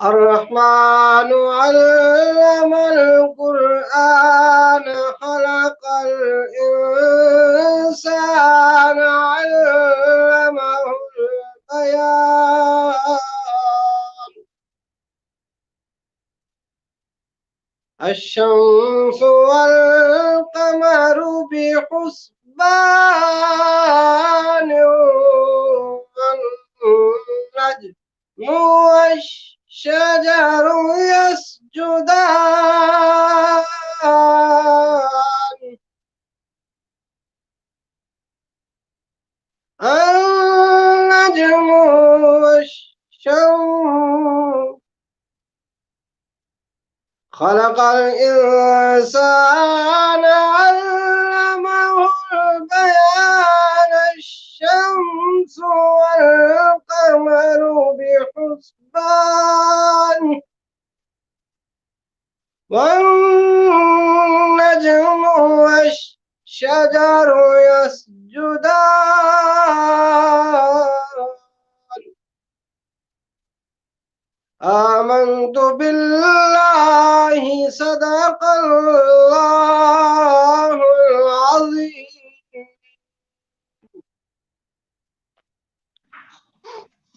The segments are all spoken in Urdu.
الرحمن علم القرآن خلق الإنسان علمه البيان. الشمس والقمر بحسبان والنجم والشجر يسجدان. النجم والشمس خلق الإنسان علمه البيان. الشمس والقمر بحسبان والنجم والشجر يسجدان. آمنت بالله صدق الله العظيم.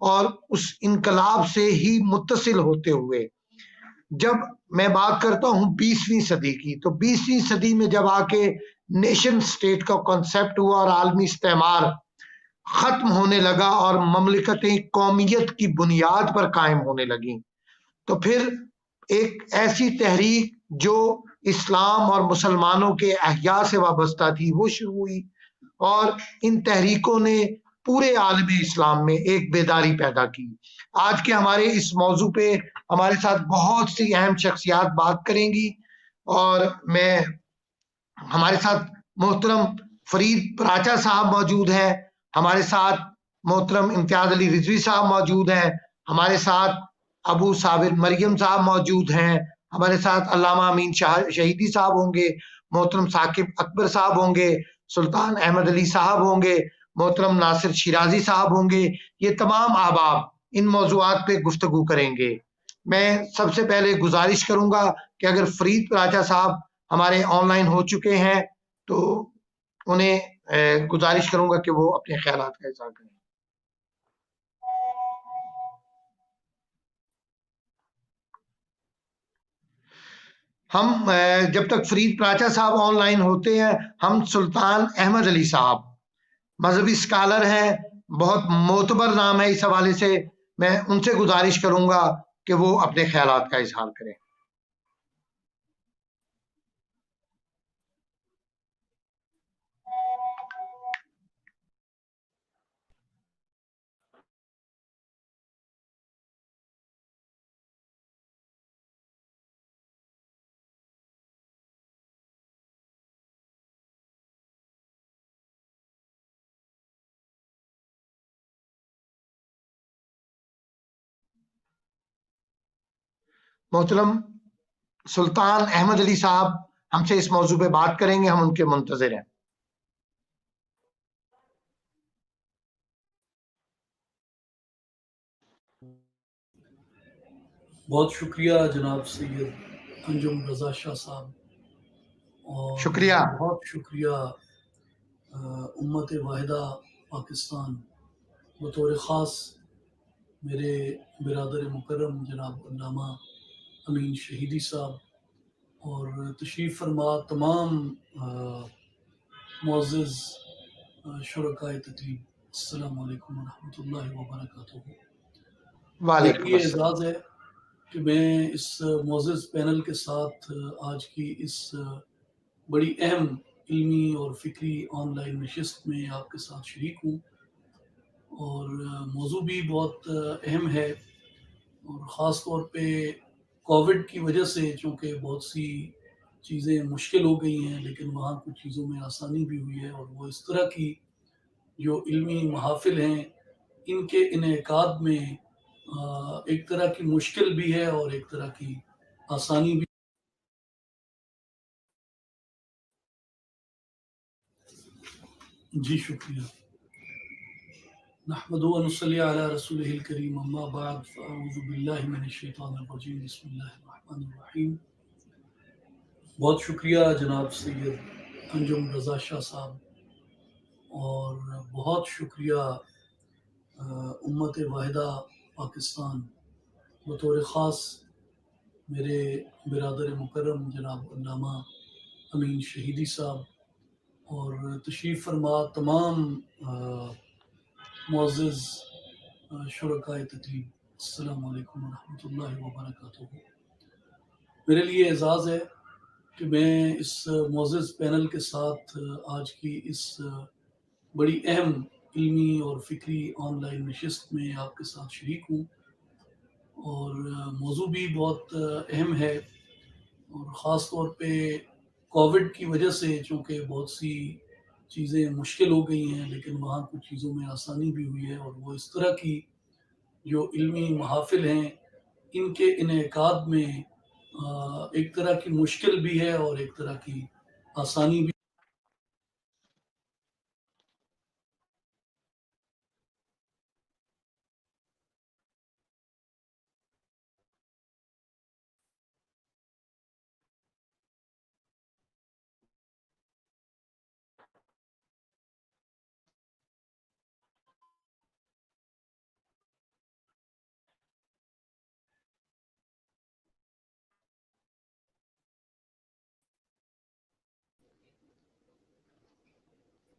اور اس انقلاب سے ہی متصل ہوتے ہوئے جب میں بات کرتا ہوں 20ویں صدی کی، تو 20ویں صدی میں جب آ کے نیشن سٹیٹ کا کنسپٹ ہوا اور عالمی استعمار ختم ہونے لگا اور مملکتیں قومیت کی بنیاد پر قائم ہونے لگیں، تو پھر ایک ایسی تحریک جو اسلام اور مسلمانوں کے احیاء سے وابستہ تھی وہ شروع ہوئی، اور ان تحریکوں نے پورے عالم اسلام میں ایک بیداری پیدا کی۔ آج کے ہمارے اس موضوع پہ ہمارے ساتھ بہت سی اہم شخصیات بات کریں گی، اور میں ہمارے ساتھ محترم فرید پراچا صاحب موجود ہیں، ہمارے ساتھ محترم امتیاز علی رضوی صاحب موجود ہیں، ہمارے ساتھ ابو صابر مریم صاحب موجود ہیں، ہمارے ساتھ علامہ امین شہیدی صاحب ہوں گے، محترم ثاقب اکبر صاحب ہوں گے، سلطان احمد علی صاحب ہوں گے، محترم ناصر شیرازی صاحب ہوں گے۔ یہ تمام احباب ان موضوعات پہ گفتگو کریں گے۔ میں سب سے پہلے گزارش کروں گا کہ اگر فرید پراچا صاحب ہمارے آن لائن ہو چکے ہیں تو انہیں گزارش کروں گا کہ وہ اپنے خیالات کا اظہار کریں۔ ہم جب تک فرید پراچا صاحب آن لائن ہوتے ہیں، ہم سلطان احمد علی صاحب مذہبی سکالر ہیں، بہت معتبر نام ہے اس حوالے سے، میں ان سے گزارش کروں گا کہ وہ اپنے خیالات کا اظہار کریں۔ محترم سلطان احمد علی صاحب ہم سے اس موضوع پہ بات کریں گے، ہم ان کے منتظر ہیں۔ بہت شکریہ جناب سید انجم رضا شاہ صاحب، اور شکریہ۔ بہت شکریہ امت واحدہ پاکستان، بطور خاص میرے برادر مکرم جناب علامہ امین شہیدی صاحب، اور تشریف فرما تمام معزز شرکائے تقریب، السلام علیکم ورحمۃ اللہ وبرکاتہ۔ میرے وعلیکم لیے السلام۔ اعزاز ہے کہ میں اس معزز پینل کے ساتھ آج کی اس بڑی اہم علمی اور فکری آن لائن نشست میں آپ کے ساتھ شریک ہوں، اور موضوع بھی بہت اہم ہے، اور خاص طور پہ کووڈ کی وجہ سے، چونکہ بہت سی چیزیں مشکل ہو گئی ہیں لیکن وہاں کچھ چیزوں میں آسانی بھی ہوئی ہے، اور وہ اس طرح کی جو علمی محافل ہیں ان کے انعقاد میں ایک طرح کی مشکل بھی ہے اور ایک طرح کی آسانی بھی۔ جی شکریہ۔ نحمد و نصلی علی رسولہ الکریم، اما بعد فاعوذ باللہ من الشیطان الرجیم، بسم اللہ الرحمن الرحیم۔ بہت شکریہ جناب سید انجم رضا شاہ صاحب، اور بہت شکریہ امت واحدہ پاکستان، بطور خاص میرے برادر مکرم جناب علامہ امین شہیدی صاحب، اور تشریف فرما تمام معزز شرکائے تقریب، السلام علیکم ورحمۃ اللہ وبرکاتہ۔ میرے لیے اعزاز ہے کہ میں اس معزز پینل کے ساتھ آج کی اس بڑی اہم علمی اور فکری آن لائن نشست میں آپ کے ساتھ شریک ہوں، اور موضوع بھی بہت اہم ہے، اور خاص طور پہ کووڈ کی وجہ سے، چونکہ بہت سی چیزیں مشکل ہو گئی ہیں لیکن وہاں کچھ چیزوں میں آسانی بھی ہوئی ہے، اور وہ اس طرح کی جو علمی محافل ہیں ان کے انعقاد میں ایک طرح کی مشکل بھی ہے اور ایک طرح کی آسانی بھی۔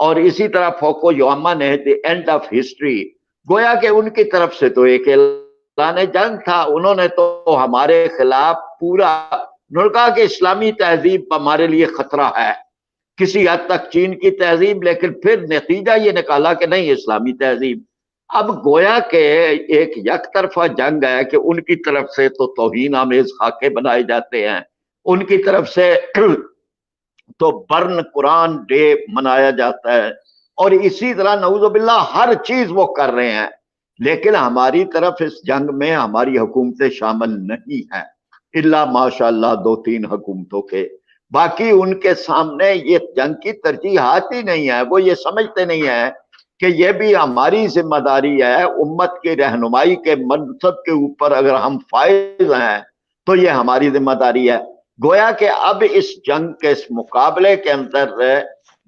اور اسی طرح فوکو یوما نے دی اینڈ آف ہسٹری، گویا کہ ان کی طرف سے تو ایک اعلان جنگ تھا، انہوں نے تو ہمارے خلاف پورا انہوں نے کہا کہ اسلامی تہذیب ہمارے لیے خطرہ ہے، کسی حد تک چین کی تہذیب، لیکن پھر نتیجہ یہ نکالا کہ نہیں اسلامی تہذیب۔ اب گویا کہ ایک یک طرفہ جنگ ہے کہ ان کی طرف سے تو توہین آمیز خاکے بنائے جاتے ہیں، ان کی طرف سے تو برن قرآن ڈے منایا جاتا ہے، اور اسی طرح نعوذ باللہ ہر چیز وہ کر رہے ہیں، لیکن ہماری طرف اس جنگ میں ہماری حکومتیں شامل نہیں ہیں الا ماشاء اللہ 2-3 حکومتوں کے، باقی ان کے سامنے یہ جنگ کی ترجیحات ہی نہیں ہے، وہ یہ سمجھتے نہیں ہیں کہ یہ بھی ہماری ذمہ داری ہے، امت کی رہنمائی کے منصب کے اوپر اگر ہم فائز ہیں تو یہ ہماری ذمہ داری ہے۔ گویا کہ اب اس جنگ کے اس مقابلے کے اندر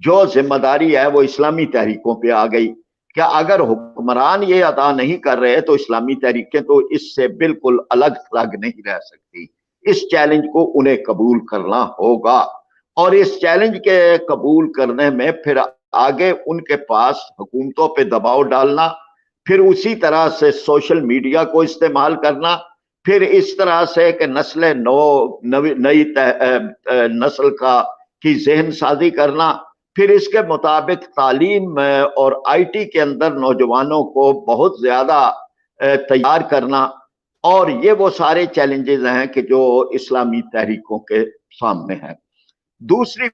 جو ذمہ داری ہے وہ اسلامی تحریکوں پہ آ گئی کہ اگر حکمران یہ ادا نہیں کر رہے تو اسلامی تحریکیں تو اس سے بالکل الگ تھلگ نہیں رہ سکتی، اس چیلنج کو انہیں قبول کرنا ہوگا، اور اس چیلنج کے قبول کرنے میں پھر آگے ان کے پاس حکومتوں پہ دباؤ ڈالنا، پھر اسی طرح سے سوشل میڈیا کو استعمال کرنا، پھر اس طرح سے کہ نئی نسل کی ذہن سازی کرنا، پھر اس کے مطابق تعلیم اور آئی ٹی کے اندر نوجوانوں کو بہت زیادہ تیار کرنا، اور یہ وہ سارے چیلنجز ہیں کہ جو اسلامی تحریکوں کے سامنے ہیں۔ دوسری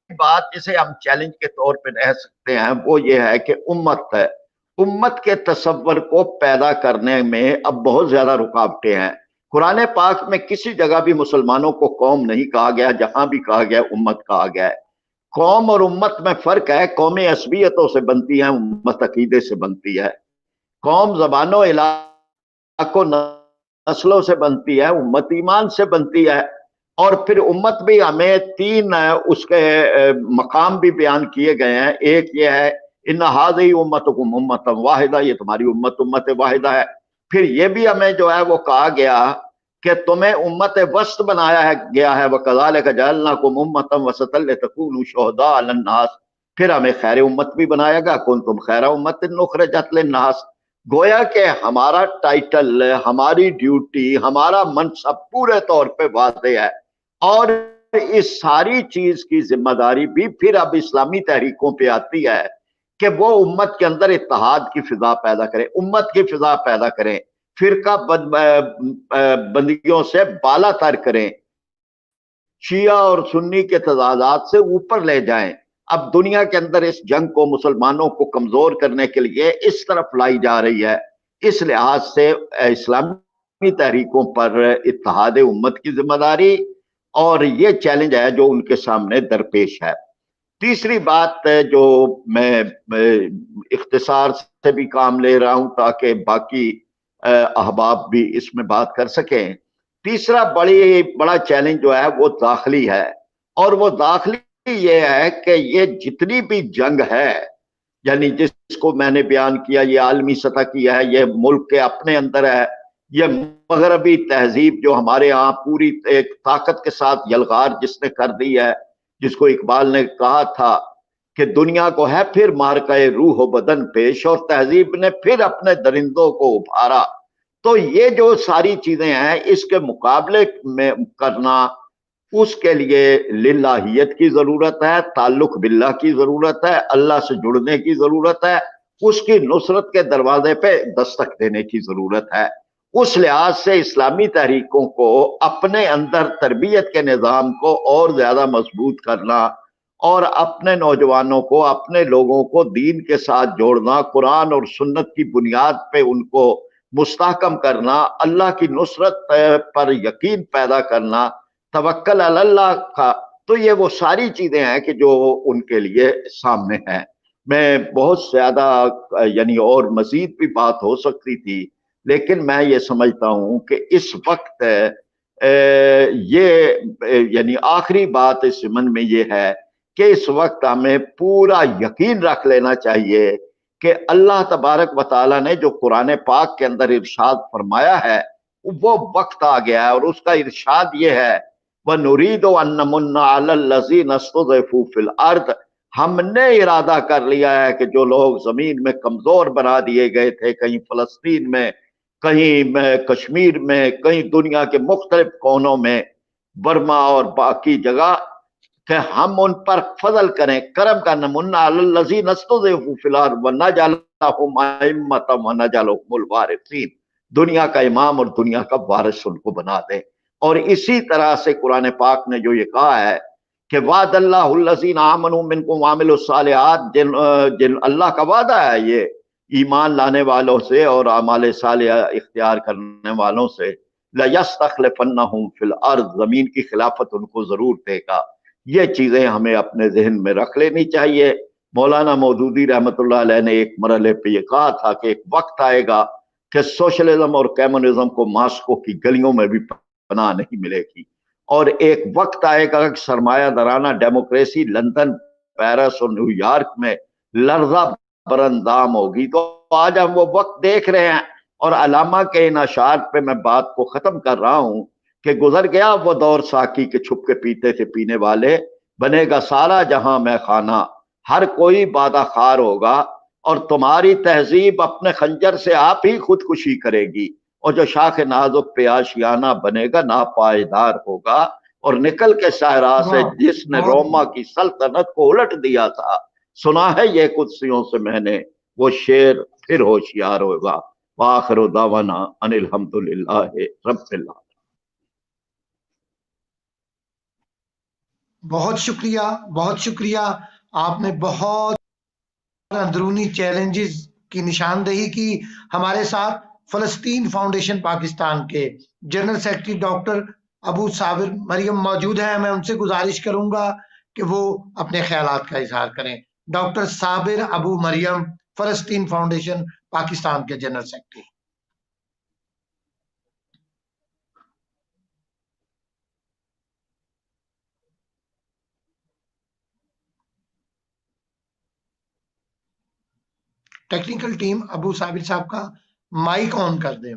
بات جسے ہم چیلنج کے طور پہ رہ سکتے ہیں وہ یہ ہے کہ امت کے تصور کو پیدا کرنے میں اب بہت زیادہ رکاوٹیں ہیں۔ قرآن پاک میں کسی جگہ بھی مسلمانوں کو قوم نہیں کہا گیا، جہاں بھی کہا گیا امت کہا گیا ہے۔ قوم اور امت میں فرق ہے، قومیں عصبیتوں سے بنتی ہیں، امت عقیدے سے بنتی ہے۔ قوم زبانوں علاقوں نسلوں سے بنتی ہے، امت ایمان سے بنتی ہے۔ اور پھر امت بھی ہمیں 3 اس کے مقام بھی بیان کیے گئے ہیں، ایک یہ ہے ان ہذہ امتکم امۃ واحدہ، یہ تمہاری امت واحدہ ہے۔ پھر یہ بھی ہمیں جو ہے وہ کہا گیا کہ تمہیں امت وسط بنایا گیا ہے، وَكَذَلِكَ جَعَلْنَاكُمْ أُمَّةً وَسَطًا لِتَكُونُوا شُهَدَاءَ عَلَى النَّاسِ، پھر ہمیں خیر امت بھی بنایا گا، كُنتُمْ خَيْرَ أُمَّةٍ أُخْرِجَتْ لِلنَّاسِ۔ گویا کہ ہمارا ٹائٹل، ہماری ڈیوٹی، ہمارا منصب پورے طور پہ واضح ہے، اور اس ساری چیز کی ذمہ داری بھی پھر اب اسلامی تحریکوں پہ آتی ہے کہ وہ امت کے اندر اتحاد کی فضا پیدا کریں، امت کی فضا پیدا کریں، فرقہ بندیوں سے بالا تر کریں، شیعہ اور سنی کے تضادات سے اوپر لے جائیں۔ اب دنیا کے اندر اس جنگ کو مسلمانوں کو کمزور کرنے کے لیے اس طرف لائی جا رہی ہے، اس لحاظ سے اسلامی تحریکوں پر اتحاد امت کی ذمہ داری اور یہ چیلنج ہے جو ان کے سامنے درپیش ہے۔ تیسری بات جو میں اختصار سے بھی کام لے رہا ہوں تاکہ باقی احباب بھی اس میں بات کر سکیں، تیسرا بڑا چیلنج جو ہے وہ داخلی ہے، اور وہ داخلی یہ ہے کہ یہ جتنی بھی جنگ ہے، یعنی جس کو میں نے بیان کیا یہ عالمی سطح کی ہے، یہ ملک کے اپنے اندر ہے، یہ مغربی تہذیب جو ہمارے ہاں پوری ایک طاقت کے ساتھ یلغار جس نے کر دی ہے، جس کو اقبال نے کہا تھا کہ دنیا کو ہے پھر مارکہ روح و بدن پیش، اور تہذیب نے پھر اپنے درندوں کو ابھارا۔ تو یہ جو ساری چیزیں ہیں اس کے مقابلے میں کرنا، اس کے لیے للہیت کی ضرورت ہے، تعلق باللہ کی ضرورت ہے، اللہ سے جڑنے کی ضرورت ہے، اس کی نصرت کے دروازے پہ دستک دینے کی ضرورت ہے۔ اس لحاظ سے اسلامی تحریکوں کو اپنے اندر تربیت کے نظام کو اور زیادہ مضبوط کرنا، اور اپنے نوجوانوں کو، اپنے لوگوں کو دین کے ساتھ جوڑنا، قرآن اور سنت کی بنیاد پہ ان کو مستحکم کرنا، اللہ کی نصرت پر یقین پیدا کرنا، توکل علی اللہ کا، تو یہ وہ ساری چیزیں ہیں کہ جو ان کے لیے سامنے ہیں۔ میں بہت زیادہ یعنی اور مزید بھی بات ہو سکتی تھی، لیکن میں یہ سمجھتا ہوں کہ اس وقت یہ یعنی آخری بات اس ضمن میں یہ ہے کہ اس وقت ہمیں پورا یقین رکھ لینا چاہیے کہ اللہ تبارک و تعالیٰ نے جو قرآن پاک کے اندر ارشاد فرمایا ہے وہ وقت آ گیا ہے، اور اس کا ارشاد یہ ہے وَنُرِيدُ أَن نَّمُنَّ عَلَى الَّذِينَ اسْتُضْعِفُوا فِي الْأَرْضِ، ہم نے ارادہ کر لیا ہے کہ جو لوگ زمین میں کمزور بنا دیے گئے تھے، کہیں فلسطین میں، کہیں کشمیر میں، کہیں دنیا کے مختلف کونوں میں، برما اور باقی جگہ، کہ ہم ان پر فضل کریں، کرم کا نمونہ الذین استضعفوا فی الارض ونجعلهم ائمۃ ونجعلهم الوارثین، دنیا کا امام اور دنیا کا وارث ان کو بنا دیں۔ اور اسی طرح سے قرآن پاک نے جو یہ کہا ہے کہ وعد اللہ الذین آمنوا منکم وعملوا الصالحات، جن اللہ کا وعدہ ہے یہ ایمان لانے والوں سے اور اعمال صالحہ اختیار کرنے والوں سے، لَيَسْتَخْلِفَنَّهُمْ فِي الْأَرْضِ، زمین کی خلافت ان کو ضرور دے گا۔ یہ چیزیں ہمیں اپنے ذہن میں رکھ لینی چاہیے۔ مولانا مودودی رحمۃ اللہ علیہ نے ایک مرحلے پہ یہ کہا تھا کہ ایک وقت آئے گا کہ سوشلزم اور کمیونزم کو ماسکو کی گلیوں میں بھی پناہ نہیں ملے گی، اور ایک وقت آئے گا کہ سرمایہ دارانہ ڈیموکریسی لندن، پیرس اور نیو یارک میں لرزہ براندام ہوگی۔ تو آج ہم وہ وقت دیکھ رہے ہیں، اور علامہ کے ان اشعار پہ میں بات کو ختم کر رہا ہوں کہ گزر گیا وہ دور ساقی کے چھپ کے پیتے تھے پینے والے، بنے گا سارا جہاں میں خانہ، ہر کوئی بادہ خار ہوگا، اور تمہاری تہذیب اپنے خنجر سے آپ ہی خودکشی کرے گی، اور جو شاخ نازک پہ آشیانہ بنے گا ناپائیدار ہوگا۔ اور نکل کے صحرا سے جس نے روما کی سلطنت کو الٹ دیا تھا، سنا ہے یہ قدسیوں سے میں نے، وہ شیر پھر ہوشیار ہوگا۔ وآخر دعوانا ان الحمدللہ رب العالمین۔ بہت شکریہ، بہت شکریہ۔ آپ نے بہت اندرونی چیلنجز کی نشاندہی کی۔ ہمارے ساتھ فلسطین فاؤنڈیشن پاکستان کے جنرل سیکرٹری ڈاکٹر ابو صابر مریم موجود ہیں۔ میں ان سے گزارش کروں گا کہ وہ اپنے خیالات کا اظہار کریں۔ ڈاکٹر صابر ابو مریم، فلسطین فاؤنڈیشن پاکستان کے جنرل سیکرٹری۔ ٹیکنیکل ٹیم ابو صابر صاحب کا مائک آن کر دیں۔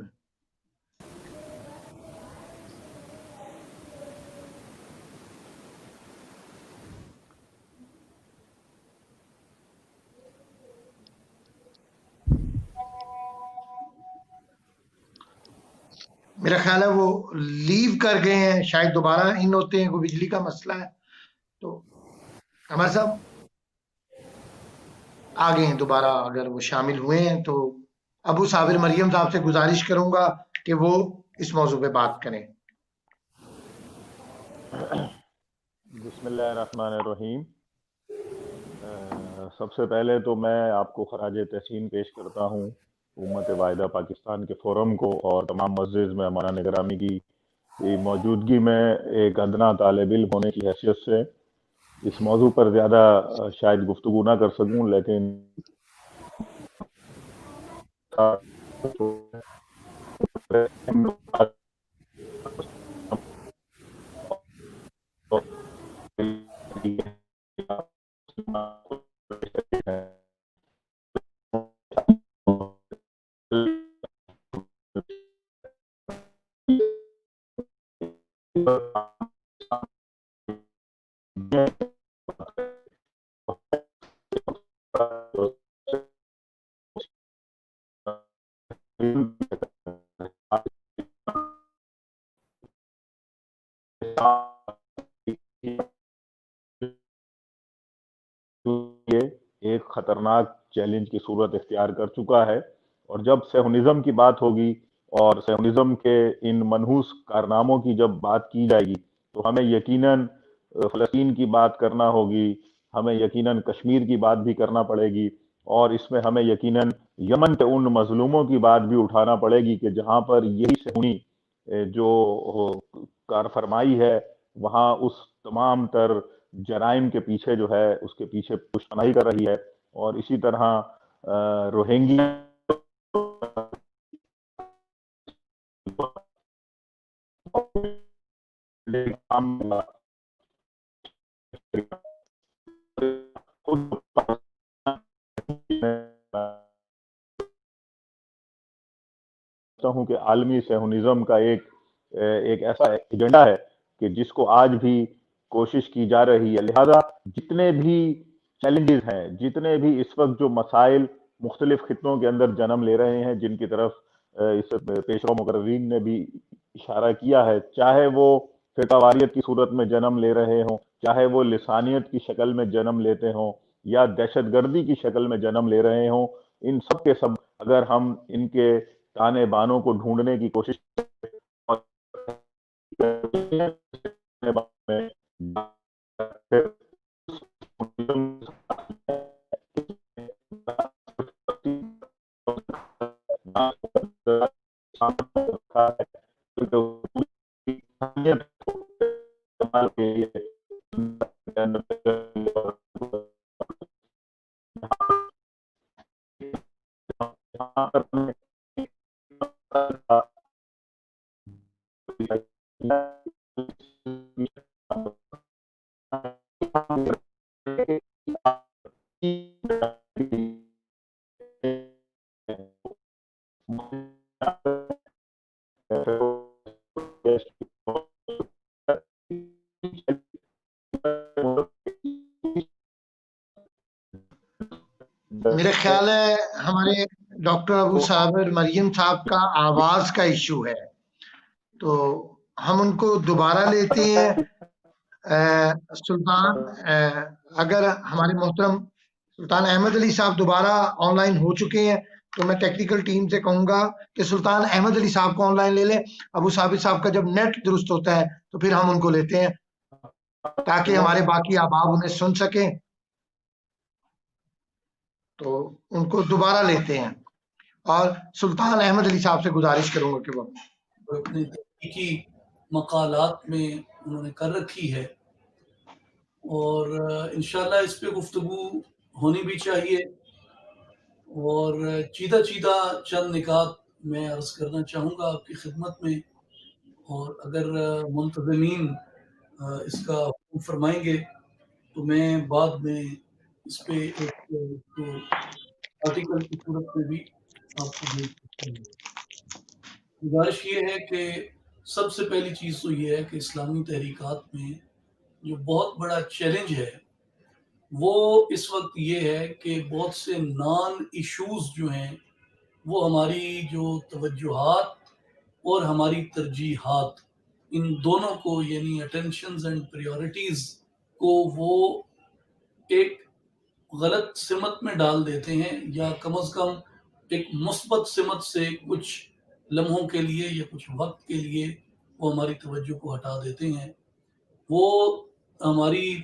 میرا خیال ہے وہ لیو کر گئے ہیں، شاید دوبارہ ان ہوتے ہیں، کوئی بجلی کا مسئلہ ہے۔ تو ہمارے صاحب آگے ہیں دوبارہ، اگر وہ شامل ہوئے ہیں تو ابو صابر مریم صاحب سے گزارش کروں گا کہ وہ اس موضوع پہ بات کریں۔ بسم اللہ الرحمن الرحیم۔ سب سے پہلے تو میں آپ کو خراج تحسین پیش کرتا ہوں امت واحدہ پاکستان کے فورم کو اور تمام معزز مہمانان گرامی کی موجودگی میں ایک ادنا طالب علم ہونے کی حیثیت سے اس موضوع پر زیادہ شاید گفتگو نہ کر سکوں، لیکن ایک خطرناک چیلنج کی صورت اختیار کر چکا ہے، اور جب صہیونزم کی بات ہوگی اور صہیونزم کے ان منحوس کارناموں کی جب بات کی جائے گی تو ہمیں یقیناً فلسطین کی بات کرنا ہوگی، ہمیں یقیناً کشمیر کی بات بھی کرنا پڑے گی، اور اس میں ہمیں یقیناً یمن کے ان مظلوموں کی بات بھی اٹھانا پڑے گی کہ جہاں پر یہی صہیونی جو کار فرمائی ہے وہاں اس تمام تر جرائم کے پیچھے جو ہے اس کے پیچھے پشتنائی کر رہی ہے۔ اور اسی طرح روہنگیا ہوں کہ عالمی صہیونزم کا ایک ایسا ایجنڈا ہے کہ جس کو آج بھی کوشش کی جا رہی ہے، لہذا جتنے بھی چیلنجز ہیں, جتنے بھی اس وقت جو مسائل مختلف خطوں کے اندر جنم لے رہے ہیں, جن کی طرف اس پیشوا مقررین نے بھی اشارہ کیا ہے, چاہے وہ فرقہ واریت کی صورت میں جنم لے رہے ہوں, چاہے وہ لسانیت کی شکل میں جنم لیتے ہوں, یا دہشت گردی کی شکل میں جنم لے رہے ہوں, ان سب کے سب اگر ہم ان کے تانے بانوں کو ڈھونڈنے کی کوشش میرے خیال ہے ہمارے ڈاکٹر ابو صابر مریم صاحب کا آواز کا ایشو ہے, تو ہم ان کو دوبارہ لیتے ہیں. سلطان, اگر ہمارے محترم سلطان احمد علی صاحب دوبارہ آن لائن ہو چکے ہیں تو میں ٹیکنیکل ٹیم سے کہوں گا کہ سلطان احمد علی صاحب کو آن لائن لے لیں. ابو صابر صاحب کا جب نیٹ درست ہوتا ہے تو پھر ہم ان کو لیتے ہیں تاکہ ہمارے باقی احباب انہیں سن سکیں. تو ان کو دوبارہ لیتے ہیں, اور سلطان احمد علی صاحب سے گزارش کروں گا کہ وہ اپنے تحقیقی مقالات میں انہوں نے کر رکھی ہے, اور انشاءاللہ اس پہ گفتگو ہونی بھی چاہیے. اور چیدہ چند نکات میں عرض کرنا چاہوں گا آپ کی خدمت میں, اور اگر منتظمین اس کا حکم فرمائیں گے تو میں بعد میں اس پہ ایک آرٹیکل کی صورت میں بھی آپ کو بھیج سکتے ہیں. گزارش یہ ہے کہ سب سے پہلی چیز تو یہ ہے کہ اسلامی تحریکات میں جو بہت بڑا چیلنج ہے وہ اس وقت یہ ہے کہ بہت سے نان ایشوز جو ہیں وہ ہماری جو توجہات اور ہماری ترجیحات, ان دونوں کو یعنی اٹینشنز اینڈ پریورٹیز کو وہ ایک غلط سمت میں ڈال دیتے ہیں, یا کم از کم ایک مثبت سمت سے کچھ لمحوں کے لیے یا کچھ وقت کے لیے وہ ہماری توجہ کو ہٹا دیتے ہیں. وہ ہماری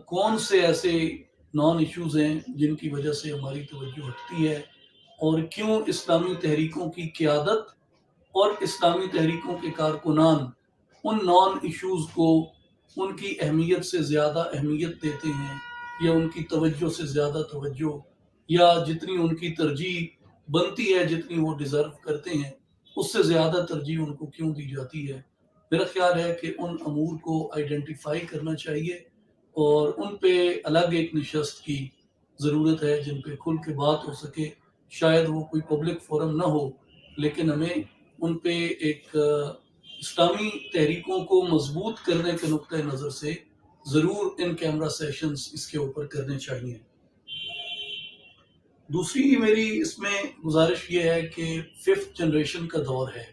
کون سے ایسے نان ایشوز ہیں جن کی وجہ سے ہماری توجہ ہٹتی ہے, اور کیوں اسلامی تحریکوں کی قیادت اور اسلامی تحریکوں کے کارکنان ان نان ایشوز کو ان کی اہمیت سے زیادہ اہمیت دیتے ہیں, یا ان کی توجہ سے زیادہ توجہ, یا جتنی ان کی ترجیح بنتی ہے, جتنی وہ ڈیزرو کرتے ہیں, اس سے زیادہ ترجیح ان کو کیوں دی جاتی ہے. میرا خیال ہے کہ ان امور کو آئیڈینٹیفائی کرنا چاہیے, اور ان پہ الگ ایک نشست کی ضرورت ہے جن پہ کھل کے بات ہو سکے. شاید وہ کوئی پبلک فورم نہ ہو, لیکن ہمیں ان پہ ایک اسلامی تحریکوں کو مضبوط کرنے کے نقطۂ نظر سے ضرور ان کیمرہ سیشنز اس کے اوپر کرنے چاہیے. دوسری میری اس میں گزارش یہ ہے کہ 5th جنریشن کا دور ہے,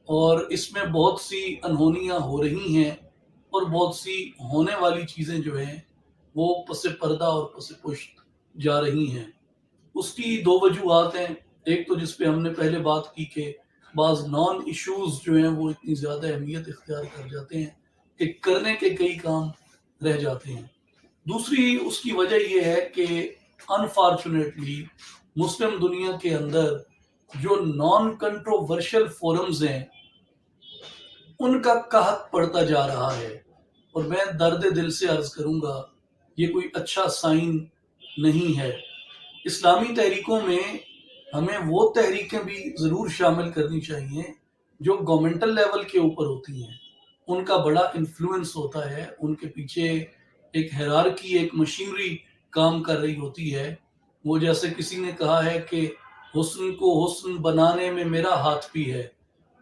اور اس میں بہت سی انہونیاں ہو رہی ہیں, اور بہت سی ہونے والی چیزیں جو ہیں وہ پس پردہ اور پس پشت جا رہی ہیں. اس کی 2 وجوہات ہیں. ایک تو جس پہ ہم نے پہلے بات کی کہ بعض نان ایشوز جو ہیں وہ اتنی زیادہ اہمیت اختیار کر جاتے ہیں کہ کرنے کے کئی کام رہ جاتے ہیں. دوسری اس کی وجہ یہ ہے کہ انفارچونیٹلی مسلم دنیا کے اندر جو نان کنٹروورشل فورمز ہیں ان کا قحط پڑتا جا رہا ہے, اور میں درد دل سے عرض کروں گا یہ کوئی اچھا سائن نہیں ہے. اسلامی تحریکوں میں ہمیں وہ تحریکیں بھی ضرور شامل کرنی چاہیے جو گورنمنٹل لیول کے اوپر ہوتی ہیں. ان کا بڑا انفلوئنس ہوتا ہے, ان کے پیچھے ایک ہیرارکی, ایک مشینری کام کر رہی ہوتی ہے. وہ جیسے کسی نے کہا ہے کہ حسن کو حسن بنانے میں میرا ہاتھ بھی ہے,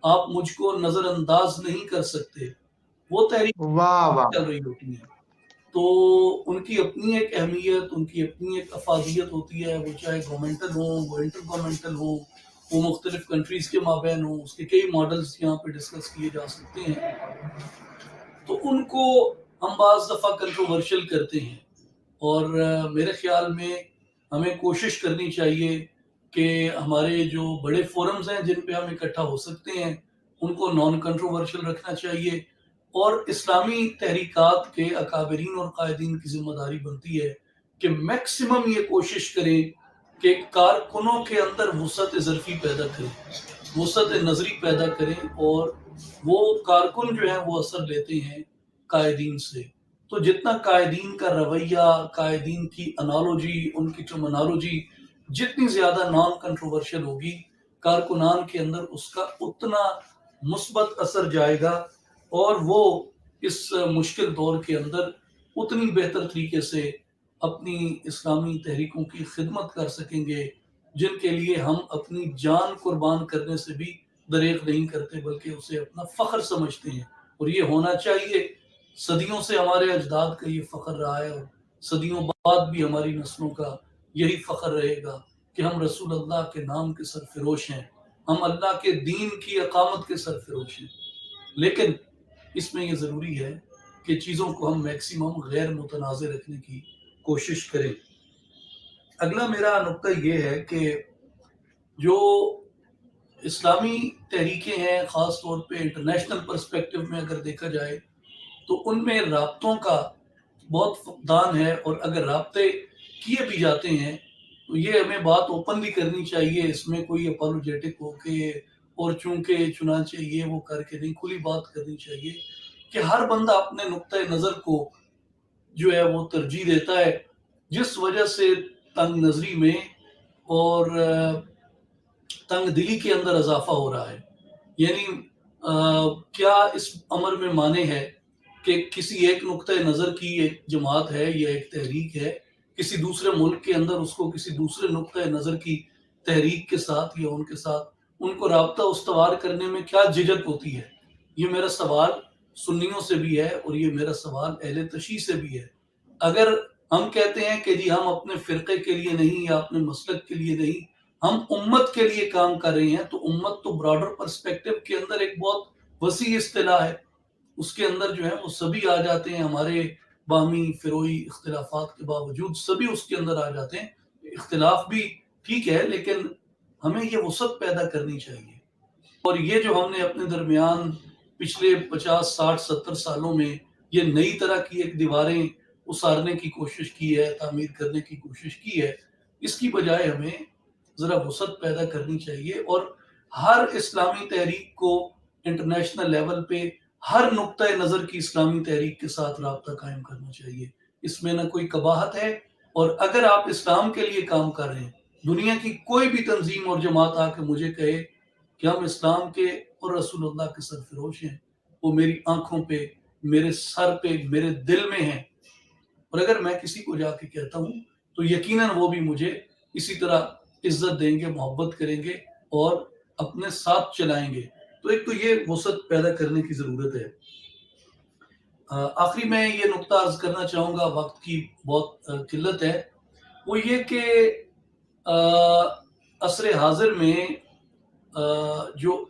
آپ مجھ کو نظر انداز نہیں کر سکتے. وہ تحریک واہ واہ چل رہی ہوتی ہیں. تو ان کی اپنی ایک اہمیت، ان کی اپنی ایک افادیت ہوتی ہے، وہ چاہے گورنمنٹل ہوں، وہ انٹر گورنمنٹل ہوں، وہ مختلف کنٹریز کے مابین ہوں، اس کے کئی ماڈلز یہاں پہ ڈسکس کیے جا سکتے ہیں. تو ان کو ہم بعض دفعہ کنٹروورشل کرتے ہیں، اور میرے خیال میں ہمیں کوشش کرنی چاہیے کہ ہمارے جو بڑے فورمز ہیں جن پہ ہم اکٹھا ہو سکتے ہیں ان کو نان کنٹروورشل رکھنا چاہیے، اور اسلامی تحریکات کے اکابرین اور قائدین کی ذمہ داری بنتی ہے کہ میکسیمم یہ کوشش کریں کہ کارکنوں کے اندر وسعت ظرفی پیدا کریں، وسعت نظری پیدا کریں، اور وہ کارکن جو ہیں وہ اثر لیتے ہیں قائدین سے. تو جتنا قائدین کا رویہ، قائدین کی انالوجی، ان کی ٹرمنالوجی جتنی زیادہ نان کنٹروورشل ہوگی، کارکنان کے اندر اس کا اتنا مثبت اثر جائے گا، اور وہ اس مشکل دور کے اندر اتنی بہتر طریقے سے اپنی اسلامی تحریکوں کی خدمت کر سکیں گے جن کے لیے ہم اپنی جان قربان کرنے سے بھی دریغ نہیں کرتے بلکہ اسے اپنا فخر سمجھتے ہیں. اور یہ ہونا چاہیے. صدیوں سے ہمارے اجداد کا یہ فخر رہا ہے، اور صدیوں بعد بھی ہماری نسلوں کا یہی فخر رہے گا کہ ہم رسول اللہ کے نام کے سرفروش ہیں، ہم اللہ کے دین کی اقامت کے سرفروش ہیں. لیکن اس میں یہ ضروری ہے کہ چیزوں کو ہم میکسیمم غیر متنازع رکھنے کی کوشش کریں. اگلا میرا نقطہ یہ ہے کہ جو اسلامی تحریکیں ہیں، خاص طور پہ انٹرنیشنل پرسپیکٹو میں اگر دیکھا جائے تو ان میں رابطوں کا بہت فقدان ہے، اور اگر رابطے کیے بھی جاتے ہیں تو یہ ہمیں بات اوپنلی کرنی چاہیے، اس میں کوئی اپالوجیٹک ہو کے اور چونکہ چنانچہ یہ وہ کر کے نہیں، کھلی بات کرنی چاہیے کہ ہر بندہ اپنے نقطۂ نظر کو جو ہے وہ ترجیح دیتا ہے، جس وجہ سے تنگ نظری میں اور تنگ دلی کے اندر اضافہ ہو رہا ہے. یعنی کیا اس امر میں مانے ہے کہ کسی ایک نقطۂ نظر کی ایک جماعت ہے یا ایک تحریک ہے، کسی دوسرے ملک کے اندر اس کو کسی دوسرے نقطۂ نظر کی تحریک کے ساتھ یا ان کے ساتھ ان کو رابطہ استوار کرنے میں کیا جھجک ہوتی ہے؟ یہ میرا سوال سنیوں سے بھی ہے اور یہ میرا سوال اہل تشیع سے بھی ہے. اگر ہم کہتے ہیں کہ جی ہم اپنے فرقے کے لیے نہیں یا اپنے مسلک کے لیے نہیں، ہم امت کے لیے کام کر رہے ہیں، تو امت تو براڈر پرسپیکٹو کے اندر ایک بہت وسیع اصطلاح ہے، اس کے اندر جو ہے وہ سبھی آ جاتے ہیں. ہمارے باہمی فروعی اختلافات کے باوجود سبھی اس کے اندر آ جاتے ہیں. اختلاف بھی ٹھیک ہے لیکن ہمیں یہ وسعت پیدا کرنی چاہیے. اور یہ جو ہم نے اپنے درمیان پچھلے 50 60 70 سالوں میں یہ نئی طرح کی ایک دیواریں اسارنے کی کوشش کی ہے، تعمیر کرنے کی کوشش کی ہے، اس کی بجائے ہمیں ذرا وسعت پیدا کرنی چاہیے، اور ہر اسلامی تحریک کو انٹرنیشنل لیول پہ ہر نقطۂ نظر کی اسلامی تحریک کے ساتھ رابطہ قائم کرنا چاہیے. اس میں نہ کوئی قباحت ہے، اور اگر آپ اسلام کے لیے کام کر رہے ہیں، دنیا کی کوئی بھی تنظیم اور جماعت آ کے مجھے کہے کہ ہم اسلام کے اور رسول اللہ کے سرفروش ہیں، وہ میری آنکھوں پہ، میرے سر پہ، میرے دل میں ہیں. اور اگر میں کسی کو جا کے کہتا ہوں تو یقیناً وہ بھی مجھے اسی طرح عزت دیں گے، محبت کریں گے اور اپنے ساتھ چلائیں گے. تو ایک تو یہ وسعت پیدا کرنے کی ضرورت ہے. آخری میں یہ نقطہ عرض کرنا چاہوں گا، وقت کی بہت قلت ہے، وہ یہ کہ عصر حاضر میں جو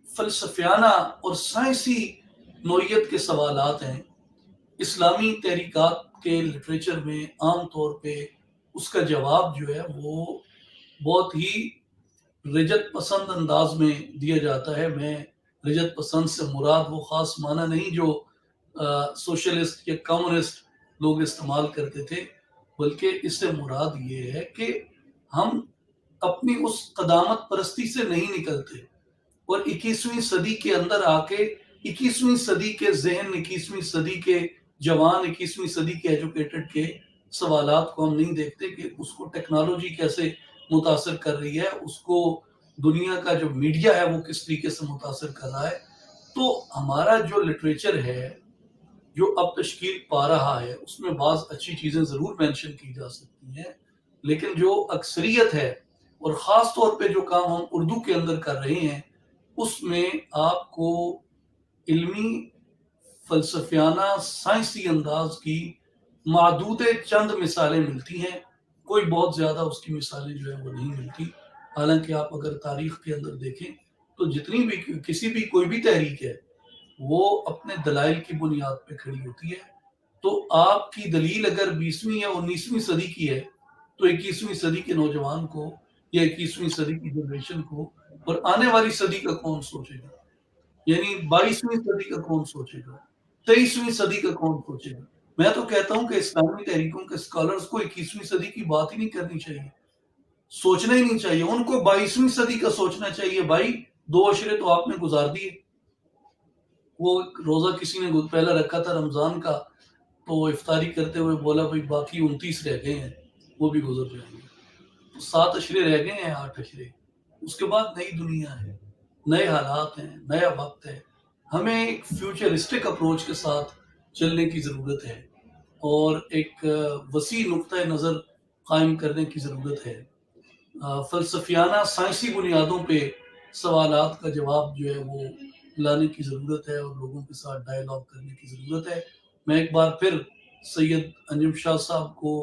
فلسفیانہ اور سائنسی نوعیت کے سوالات ہیں، اسلامی تحریکات کے لٹریچر میں عام طور پہ اس کا جواب جو ہے وہ بہت ہی رجت پسند انداز میں دیا جاتا ہے. میں رجت پسند سے مراد وہ خاص معنی نہیں جو سوشلسٹ یا کمیونسٹ لوگ استعمال کرتے تھے، بلکہ اس سے مراد یہ ہے کہ ہم اپنی اس قدامت پرستی سے نہیں نکلتے، اور 21ویں صدی کے اندر آ کے 21ویں صدی کے ذہن، 21ویں صدی کے جوان، 21ویں صدی کے ایجوکیٹڈ کے سوالات کو ہم نہیں دیکھتے کہ اس کو ٹیکنالوجی کیسے متاثر کر رہی ہے، اس کو دنیا کا جو میڈیا ہے وہ کس طریقے سے متاثر کر رہا ہے. تو ہمارا جو لٹریچر ہے جو اب تشکیل پا رہا ہے اس میں بعض اچھی چیزیں ضرور مینشن کی جا سکتی ہیں، لیکن جو اکثریت ہے اور خاص طور پہ جو کام ہم اردو کے اندر کر رہے ہیں اس میں آپ کو علمی فلسفیانہ سائنسی انداز کی معدود چند مثالیں ملتی ہیں، کوئی بہت زیادہ اس کی مثالیں جو ہیں وہ نہیں ملتی. حالانکہ آپ اگر تاریخ کے اندر دیکھیں تو جتنی بھی کسی بھی کوئی بھی تحریک ہے وہ اپنے دلائل کی بنیاد پہ کھڑی ہوتی ہے. تو آپ کی دلیل اگر 20ویں یا 19ویں صدی کی ہے تو 21ویں صدی کے نوجوان کو یا 21ویں صدی کی جنریشن کو اور آنے والی صدی کا کون سوچے گا؟ یعنی 22ویں صدی کا کون سوچے گا؟ 23ویں صدی کا کون سوچے گا؟ میں تو کہتا ہوں کہ اسلامی تحریکوں کے اسکالرز کو 21ویں صدی کی بات ہی نہیں کرنی چاہیے، سوچنا ہی نہیں چاہیے. ان کو 22ویں صدی کا سوچنا چاہیے. بھائی 2 عشرے تو آپ نے گزار دیے. وہ روزہ کسی نے پہلا رکھا تھا رمضان کا، تو افطاری کرتے ہوئے بولا بھائی باقی 29 رہ گئے ہیں، وہ بھی گزر جائیں گے. 7 عشرے رہ گئے ہیں، 8 عشرے. اس کے بعد نئی دنیا ہے، نئے حالات ہیں، نیا وقت ہے. ہمیں ایک فیوچرسٹک اپروچ کے ساتھ چلنے کی ضرورت ہے اور ایک وسیع نقطۂ نظر قائم کرنے کی ضرورت ہے. فلسفیانہ سائنسی بنیادوں پہ سوالات کا جواب جو ہے وہ لانے کی ضرورت ہے اور لوگوں کے ساتھ ڈائیلاگ کرنے کی ضرورت ہے. میں ایک بار پھر سید انجم شاہ صاحب کو،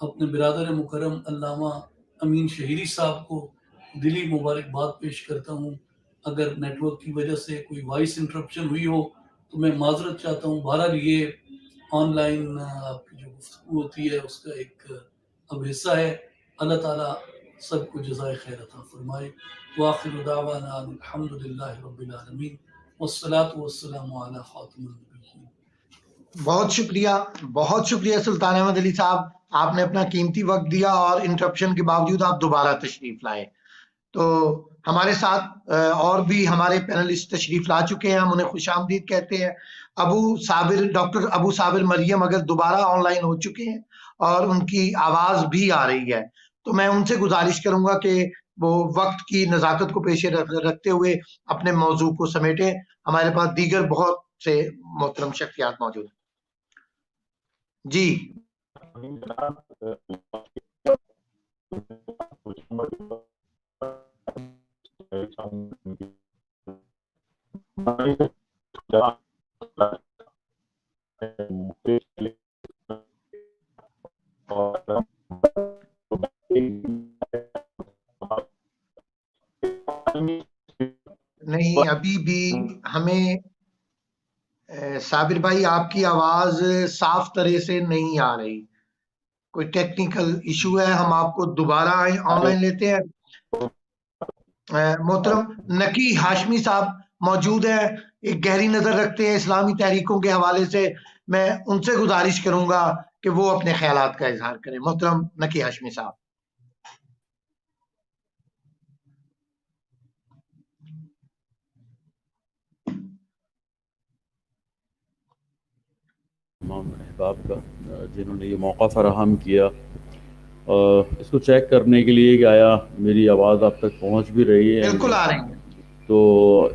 اپنے برادر مکرم علامہ امین شہیری صاحب کو دلی مبارکباد پیش کرتا ہوں. اگر نیٹ ورک کی وجہ سے کوئی وائس انٹرپشن ہوئی ہو تو میں معذرت چاہتا ہوں. بہرحال یہ آن لائن آپ کی جو گفتگو ہوتی ہے اس کا ایک اب حصہ ہے. اللہ تعالیٰ سب کو جزائے خیر عطا فرمائے. وآخر دعوانا الحمد للہ رب العالمین والصلاة والسلام علی خاتم النبیین. بہت شکریہ سلطان احمد علی صاحب، آپ نے اپنا قیمتی وقت دیا اور انٹرپشن کے باوجود آپ دوبارہ تشریف لائے. تو ہمارے ساتھ اور بھی ہمارے پینلسٹ تشریف لا چکے ہیں، ہم انہیں خوش آمدید کہتے ہیں. ڈاکٹر ابو صابر مریم اگر دوبارہ آن لائن ہو چکے ہیں اور ان کی آواز بھی آ رہی ہے تو میں ان سے گزارش کروں گا کہ وہ وقت کی نزاکت کو پیش رکھتے ہوئے اپنے موضوع کو سمیٹیں. ہمارے پاس دیگر بہت سے محترم شخصیات موجود ہیں. جی نہیں، ابھی بھی ہمیں صابر بھائی آپ کی آواز صاف طرح سے نہیں آ رہی، کوئی ٹیکنیکل ایشو ہے. ہم آپ کو دوبارہ آن لائن لیتے ہیں. محترم نقی ہاشمی صاحب موجود ہیں، ایک گہری نظر رکھتے ہیں اسلامی تحریکوں کے حوالے سے. میں ان سے گزارش کروں گا کہ وہ اپنے خیالات کا اظہار کریں. محترم نقی ہاشمی صاحب. تمام احباب کا جنہوں نے یہ موقع فراہم کیا اس کو چیک کرنے کے لیے کہ آیا میری آواز آپ تک پہنچ بھی رہی ہے. بالکل آ رہی ہے. تو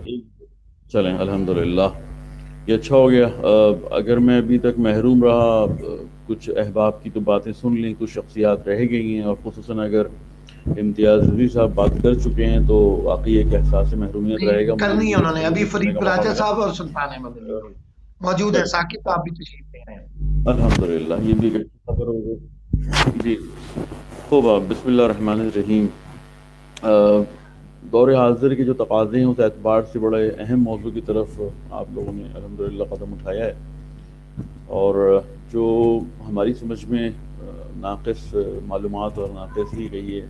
چلیں الحمدللہ یہ اچھا ہو گیا. اگر میں ابھی تک محروم رہا، کچھ احباب کی تو باتیں سن لیں، کچھ شخصیات رہ گئی ہیں، اور خصوصاً اگر امتیاز رضوی صاحب بات کر چکے ہیں تو واقعی ایک احساس محرومیت رہے گا. کرنی ہے انہوں نے. ابھی فرید براجہ صاحب اور سلطان احمد علی موجود ہیں. ثاقب صاحب بھی تشریف لے رہے ہیں. الحمدللہ یہ بھی خبر ہو گئی. جی خوب. بسم اللہ الرحمن الرحیم. دور حاضر کے جو تقاضے ہیں اس اعتبار سے بڑے اہم موضوع کی طرف آپ لوگوں نے الحمدللہ قدم اٹھایا ہے، اور جو ہماری سمجھ میں ناقص معلومات اور ناقص ہی رہی ہے،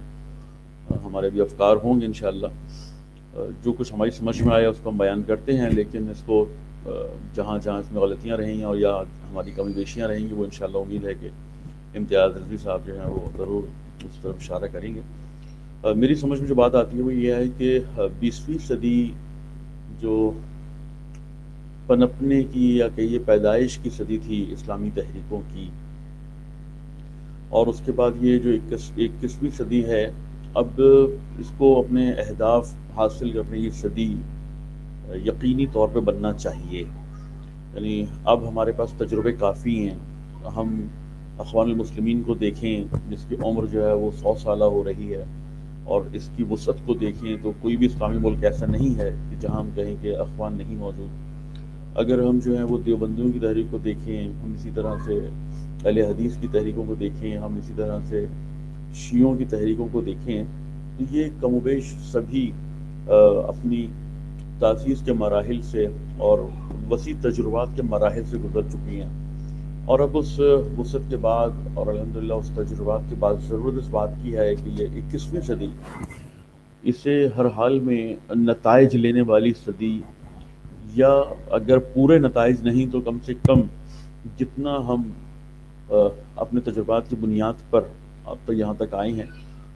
ہمارے بھی افکار ہوں گے انشاءاللہ. جو کچھ ہماری سمجھ میں آیا اس کو ہم بیان کرتے ہیں، لیکن اس کو جہاں جہاں اس میں غلطیاں رہیں اور یا ہماری کمی بیشیاں رہیں گی وہ انشاءاللہ امید ہے کہ امتیاز رضوی صاحب جو ہیں وہ ضرور اس طرف اشارہ کریں گے. میری سمجھ میں جو بات آتی ہے وہ یہ ہے کہ 20ویں صدی جو پنپنے کی یا کہیے پیدائش کی صدی تھی اسلامی تحریکوں کی، اور اس کے بعد یہ جو 21ویں صدی ہے، اب اس کو اپنے اہداف حاصل کرنے یہ صدی یقینی طور پہ بننا چاہیے. یعنی اب ہمارے پاس تجربے کافی ہیں. ہم اخوان المسلمین کو دیکھیں جس کی عمر جو ہے وہ 100 سالہ ہو رہی ہے، اور اس کی وسعت کو دیکھیں تو کوئی بھی اسلامی ملک ایسا نہیں ہے کہ جہاں ہم کہیں کہ اخوان نہیں موجود. اگر ہم جو ہیں وہ دیوبندیوں کی تحریک کو دیکھیں، ہم اسی طرح سے اہل حدیث کی تحریکوں کو دیکھیں، ہم اسی طرح سے شیعوں کی تحریکوں کو دیکھیں، تو یہ کم و بیش سبھی اپنی تاسیس کے مراحل سے اور وسیع تجربات کے مراحل سے گزر چکی ہیں، اور اب اس وسعت کے بعد اور الحمدللہ اس تجربات کے بعد ضرورت اس بات کی ہے کہ یہ 21ویں صدی اسے ہر حال میں نتائج لینے والی صدی، یا اگر پورے نتائج نہیں تو کم سے کم جتنا ہم اپنے تجربات کی بنیاد پر اب تک یہاں تک آئے ہیں،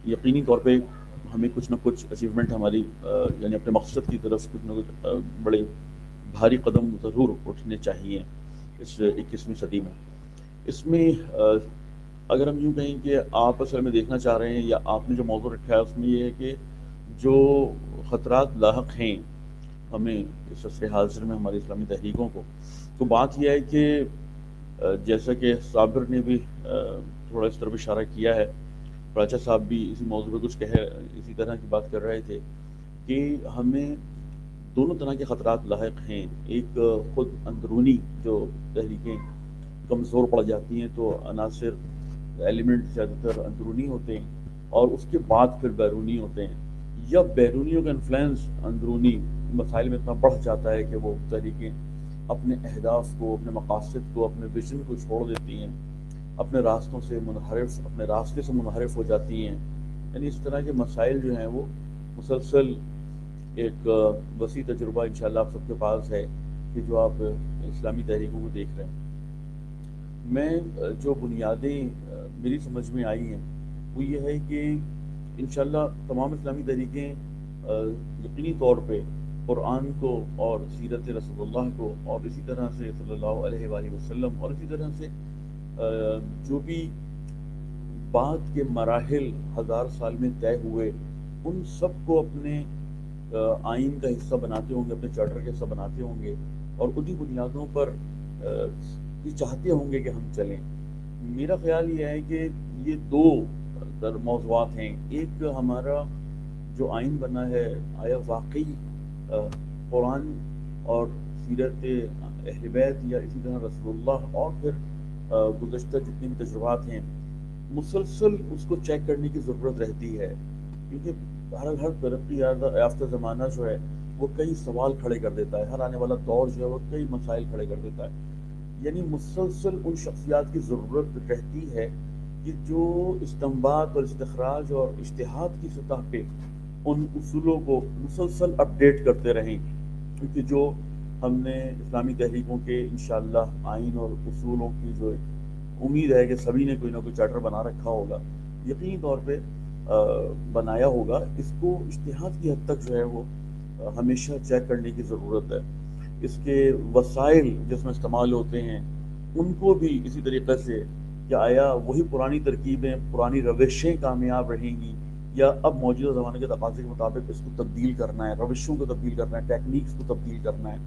یقینی طور پہ ہمیں کچھ نہ کچھ اچیومنٹ ہماری یعنی اپنے مقصد کی طرف کچھ نہ کچھ بڑے بھاری قدم ضرور اٹھنے چاہیے اس 21ویں صدی میں۔ اس میں اگر ہم یوں کہیں کہ آپ اصل میں دیکھنا چاہ رہے ہیں یا آپ نے جو موضوع رکھا ہے اس میں یہ ہے کہ جو خطرات لاحق ہیں ہمیں اس عصر حاضر میں ہماری اسلامی تحریکوں کو، تو بات یہ ہے کہ جیسا کہ صابر نے بھی تھوڑا اس طرف اشارہ کیا ہے، راجہ صاحب بھی اسی موضوع پہ کچھ اسی طرح کی بات کر رہے تھے کہ ہمیں دونوں طرح کے خطرات لاحق ہیں۔ ایک خود اندرونی جو تحریکیں کمزور پڑ جاتی ہیں تو عناصر ایلیمنٹ زیادہ تر اندرونی ہوتے ہیں، اور اس کے بعد پھر بیرونی ہوتے ہیں، یا بیرونیوں کا انفلوئنس اندرونی مسائل میں اتنا بڑھ جاتا ہے کہ وہ تحریکیں اپنے اہداف کو، اپنے مقاصد کو، اپنے ویژن کو چھوڑ دیتی ہیں، اپنے راستوں سے منحرف، اپنے راستے سے منحرف ہو جاتی ہیں۔ یعنی اس طرح کے مسائل جو ہیں وہ مسلسل ایک وسیع تجربہ انشاءاللہ آپ سب کے پاس ہے کہ جو آپ اسلامی تحریکوں کو دیکھ رہے ہیں۔ میں جو بنیادیں میری سمجھ میں آئی ہیں وہ یہ ہے کہ انشاءاللہ تمام اسلامی تحریکیں یقینی طور پہ قرآن کو اور سیرت رسول اللہ کو اور اسی طرح سے صلی اللہ علیہ وآلہ وسلم اور اسی طرح سے جو بھی بعد کے مراحل 1000 سال میں طے ہوئے ان سب کو اپنے آئین کا حصہ بناتے ہوں گے، اپنے چارٹر کا حصہ بناتے ہوں گے، اور انہی بنیادوں پر یہ چاہتے ہوں گے کہ ہم چلیں۔ میرا خیال یہ ہے کہ یہ دو موضوعات ہیں، ایک ہمارا جو آئین بنا ہے آیا واقعی قرآن اور سیرت اہل بیت یا اسی طرح رسول اللہ اور پھر گزشتہ جتنے بھی تجربات ہیں مسلسل اس کو چیک کرنے کی ضرورت رہتی ہے، کیونکہ ہر ترقی یافتہ زمانہ جو ہے وہ کئی سوال کھڑے کر دیتا ہے، ہر آنے والا دور جو ہے وہ کئی مسائل کھڑے کر دیتا ہے۔ یعنی مسلسل ان شخصیات کی ضرورت رہتی ہے کہ جو استنباط اور استخراج اور اجتہاد کی سطح پہ ان اصولوں کو مسلسل اپڈیٹ کرتے رہیں، کیونکہ جو ہم نے اسلامی تحریکوں کے انشاءاللہ آئین اور اصولوں کی جو امید ہے کہ سبھی نے کوئی نہ کوئی چارٹر بنا رکھا ہوگا، یقینی طور پہ بنایا ہوگا، اس کو اجتہاد کی حد تک جو ہے وہ ہمیشہ چیک کرنے کی ضرورت ہے۔ اس کے وسائل جس میں استعمال ہوتے ہیں ان کو بھی اسی طریقے سے کہ آیا وہی پرانی ترکیبیں، پرانی روشیں کامیاب رہیں گی، یا اب موجودہ زمانے کے تقاضے کے مطابق اس کو تبدیل کرنا ہے، روشوں کو تبدیل کرنا ہے، ٹیکنیکس کو تبدیل کرنا ہے،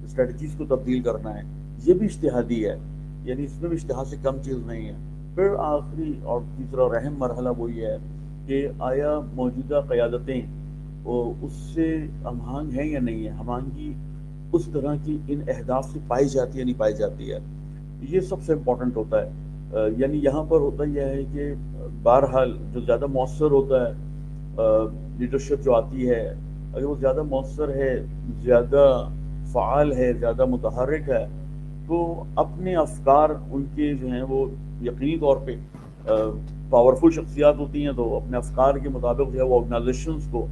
اسٹریٹجیز کو تبدیل کرنا ہے۔ یہ بھی اجتہادی ہے، یعنی اس میں بھی اجتہاد سے کم چیز نہیں ہے۔ پھر آخری اور تیسرا اور اہم مرحلہ وہ یہ ہے کہ آیا موجودہ قیادتیں اس سے ہم آہنگ ہیں یا نہیں ہے، ہم آہنگی اس طرح کی ان اہداف سے پائی جاتی ہے نہیں پائی جاتی ہے، یہ سب سے امپورٹنٹ ہوتا ہے۔ یعنی یہاں پر ہوتا یہ ہے کہ بہرحال جو زیادہ مؤثر ہوتا ہے لیڈرشپ جو آتی ہے، اگر وہ زیادہ مؤثر ہے، زیادہ فعال ہے، زیادہ متحرک ہے، تو اپنے افکار ان کے جو ہیں وہ یقینی طور پہ پاورفل شخصیات ہوتی ہیں تو اپنے افکار کے مطابق جو ہے وہ آرگنائزیشنز کو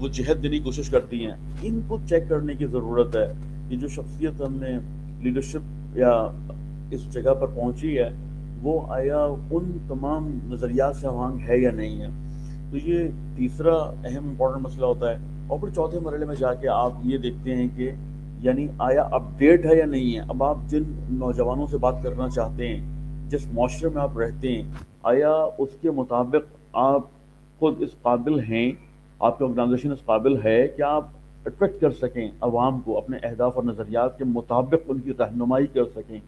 وہ جہت دینے کی کوشش کرتی ہیں۔ ان کو چیک کرنے کی ضرورت ہے کہ جو شخصیت ہم نے لیڈرشپ یا اس جگہ پر پہنچی ہے وہ آیا ان تمام نظریات سے ہم ہے یا نہیں ہے۔ تو یہ تیسرا اہم امپورٹنٹ مسئلہ ہوتا ہے۔ اور پھر چوتھے مرحلے میں جا کے آپ یہ دیکھتے ہیں کہ یعنی آیا اپڈیٹ ہے یا نہیں ہے۔ اب آپ جن نوجوانوں سے بات کرنا چاہتے ہیں، جس معاشرے میں آپ رہتے ہیں، آیا اس کے مطابق آپ خود اس قابل ہیں، آپ کی آرگنائزیشن اس قابل ہے کہ آپ اٹریکٹ کر سکیں عوام کو، اپنے اہداف اور نظریات کے مطابق ان کی رہنمائی کر سکیں۔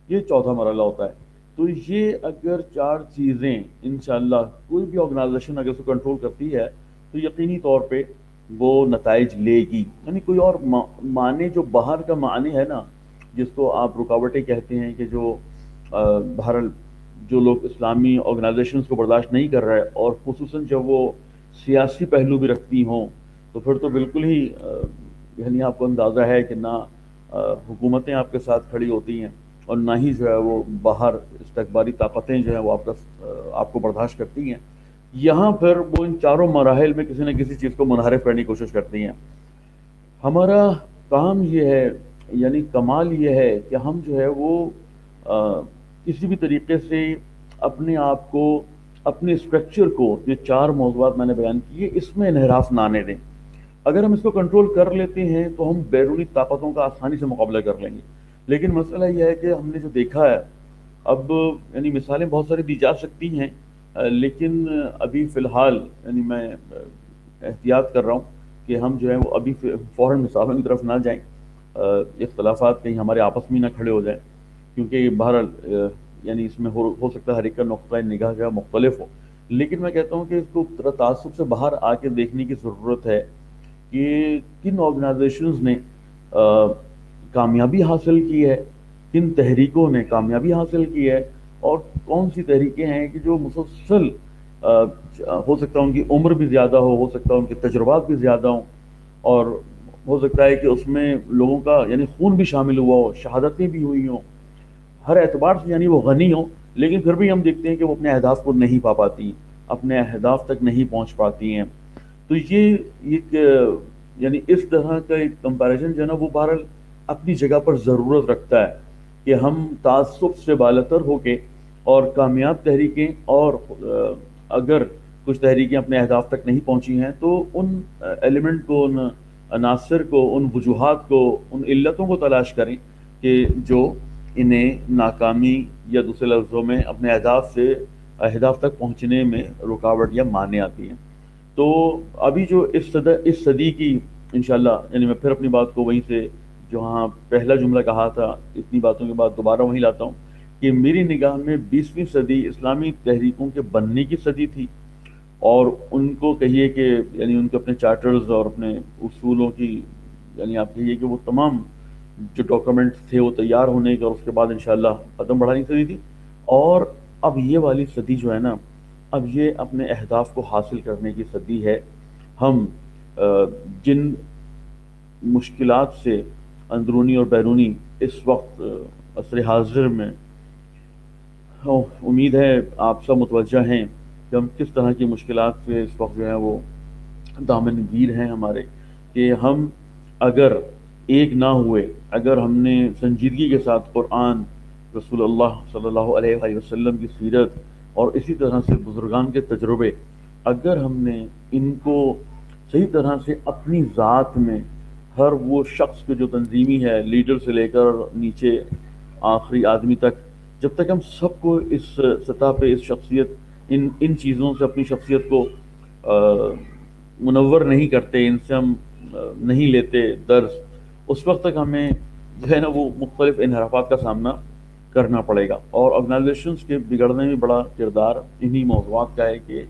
یہ چوتھا مرحلہ ہوتا ہے۔ تو یہ اگر چار چیزیں انشاءاللہ کوئی بھی آرگنائزیشن اگر اس کو کنٹرول کرتی ہے تو یقینی طور پہ وہ نتائج لے گی. یعنی کوئی اور معنی جو باہر کا معنی ہے نا، جس کو آپ رکاوٹیں کہتے ہیں، کہ جو بہرحال جو لوگ اسلامی آرگنائزیشنز کو برداشت نہیں کر رہے، اور خصوصاً جب وہ سیاسی پہلو بھی رکھتی ہوں، تو پھر تو بالکل ہی یعنی آپ کو اندازہ ہے کہ نہ حکومتیں آپ کے ساتھ کھڑی ہوتی ہیں، اور نہ ہی جو ہے وہ باہر استکباری طاقتیں جو ہیں وہ آپ کو برداشت کرتی ہیں. یہاں پھر وہ ان چاروں مراحل میں کسی نہ کسی چیز کو منحرف کرنے کی کوشش کرتی ہیں. ہمارا کام یہ ہے، یعنی کمال یہ ہے کہ ہم جو ہے وہ کسی بھی طریقے سے اپنے آپ کو، اپنے اسٹرکچر کو، یہ 4 موضوعات میں نے بیان کیے، اس میں انحراف نہ آنے دیں. اگر ہم اس کو کنٹرول کر لیتے ہیں تو ہم بیرونی طاقتوں کا آسانی سے مقابلہ کر لیں گے. لیکن مسئلہ یہ ہے کہ ہم نے جو دیکھا ہے اب، یعنی مثالیں بہت ساری دی جا سکتی ہیں، لیکن ابھی فی الحال یعنی میں احتیاط کر رہا ہوں کہ ہم جو ہے وہ ابھی فوراً مثالوں کی طرف نہ جائیں. اختلافات کہیں ہمارے آپس میں نہ کھڑے ہو جائیں، کیونکہ بہرحال یعنی اس میں ہو سکتا ہے ہر ایک کا نقطۂ نگاہ جو ہے مختلف ہو. لیکن میں کہتا ہوں کہ اس کو تعصب سے باہر آ کے دیکھنے کی ضرورت ہے کہ کن آرگنائزیشنز نے کامیابی حاصل کی ہے، کن تحریکوں نے کامیابی حاصل کی ہے، اور کون سی تحریکیں ہیں کہ جو مسلسل ہو سکتا ہے ان کی عمر بھی زیادہ ہو سکتا ہے ان کے تجربات بھی زیادہ ہوں، اور ہو سکتا ہے کہ اس میں لوگوں کا یعنی خون بھی شامل ہوا ہو، شہادتیں بھی ہوئی ہوں، ہر اعتبار سے یعنی وہ غنی ہوں، لیکن پھر بھی ہم دیکھتے ہیں کہ وہ اپنے اہداف کو نہیں پا پاتی، اپنے اہداف تک نہیں پہنچ پاتی ہیں. تو یہ ایک یعنی اس طرح کا ایک کمپیریزن جو ہے نا وہ بہرحال اپنی جگہ پر ضرورت رکھتا ہے کہ ہم تعصب سے بالاتر ہو کے، اور کامیاب تحریکیں، اور اگر کچھ تحریکیں اپنے اہداف تک نہیں پہنچی ہیں تو ان ایلیمنٹ کو، ان عناصر کو، ان وجوہات کو، ان علتوں کو تلاش کریں کہ جو انہیں ناکامی یا دوسرے لفظوں میں اپنے اہداف تک پہنچنے میں رکاوٹ یا مانع آتی ہیں. تو ابھی جو اس صدی کی انشاءاللہ، یعنی میں پھر اپنی بات کو وہیں سے جو ہاں پہلا جملہ کہا تھا اتنی باتوں کے بعد دوبارہ وہیں لاتا ہوں کہ میری نگاہ میں 20ویں صدی اسلامی تحریکوں کے بننے کی صدی تھی، اور ان کو کہیے کہ یعنی ان کے اپنے چارٹرز اور اپنے اصولوں کی، یعنی آپ کہیے کہ وہ تمام جو ڈاکومنٹس تھے وہ تیار ہونے کے، اور اس کے بعد انشاءاللہ قدم بڑھانے کی صدی تھی. اور اب یہ والی صدی جو ہے نا، اب یہ اپنے اہداف کو حاصل کرنے کی صدی ہے. ہم جن مشکلات سے اندرونی اور بیرونی اس وقت عصر حاضر میں، امید ہے آپ سب متوجہ ہیں کہ ہم کس طرح کی مشکلات سے اس وقت جو ہے وہ دامن گیر ہیں ہمارے، کہ ہم اگر ایک نہ ہوئے، اگر ہم نے سنجیدگی کے ساتھ قرآن، رسول اللہ صلی اللہ علیہ وآلہ وسلم کی سیرت، اور اسی طرح سے بزرگان کے تجربے، اگر ہم نے ان کو صحیح طرح سے اپنی ذات میں، ہر وہ شخص کے جو تنظیمی ہے، لیڈر سے لے کر نیچے آخری آدمی تک، جب تک ہم سب کو اس سطح پہ اس شخصیت، ان چیزوں سے اپنی شخصیت کو منور نہیں کرتے، ان سے ہم نہیں لیتے درس، اس وقت تک ہمیں جو ہے نا وہ مختلف انحرافات کا سامنا کرنا پڑے گا. اور آرگنائزیشنز کے بگڑنے میں بڑا کردار انہی موضوعات کا ہے کہ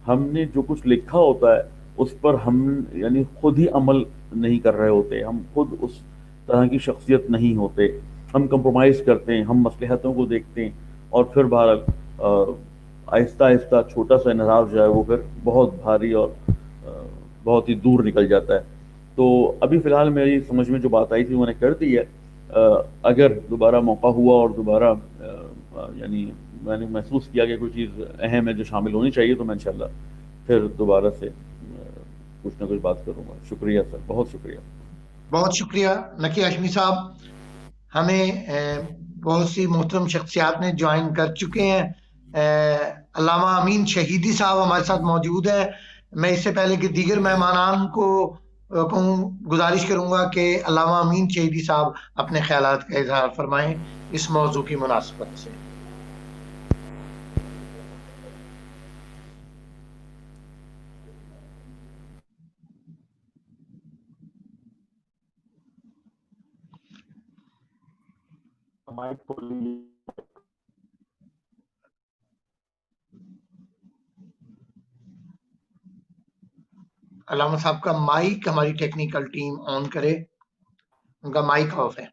ہم نے جو کچھ لکھا ہوتا ہے اس پر ہم یعنی خود ہی عمل نہیں کر رہے ہوتے، ہم خود اس طرح کی شخصیت نہیں ہوتے، ہم کمپرومائز کرتے ہیں، ہم مصلحتوں کو دیکھتے ہیں، اور پھر بہرحال آہستہ آہستہ چھوٹا سا انحراف جو ہے وہ پھر بہت بھاری اور بہت ہی دور نکل جاتا ہے. تو ابھی فی الحال میری سمجھ میں جو بات آئی تھی وہ نے کر دی ہے. اگر دوبارہ موقع ہوا اور دوبارہ یعنی میں نے محسوس کیا کہ کوئی چیز اہم ہے جو شامل ہونی چاہیے، تو میں انشاءاللہ پھر دوبارہ سے کچھ نہ کچھ بات کروں گا. شکریہ سر، بہت شکریہ. بہت شکریہ نقی ہاشمی صاحب. ہمیں بہت سی محترم شخصیات نے جوائن کر چکے ہیں. علامہ امین شہیدی صاحب ہمارے ساتھ موجود ہیں. میں اس سے پہلے کہ دیگر مہمانان کو گزارش کروں گا کہ علامہ امین شہیدی صاحب اپنے خیالات کا اظہار فرمائیں اس موضوع کی مناسبت سے. علامہ صاحب کا مائک ہماری ٹیکنیکل ٹیم آن کرے، ان کا مائک آف ہے.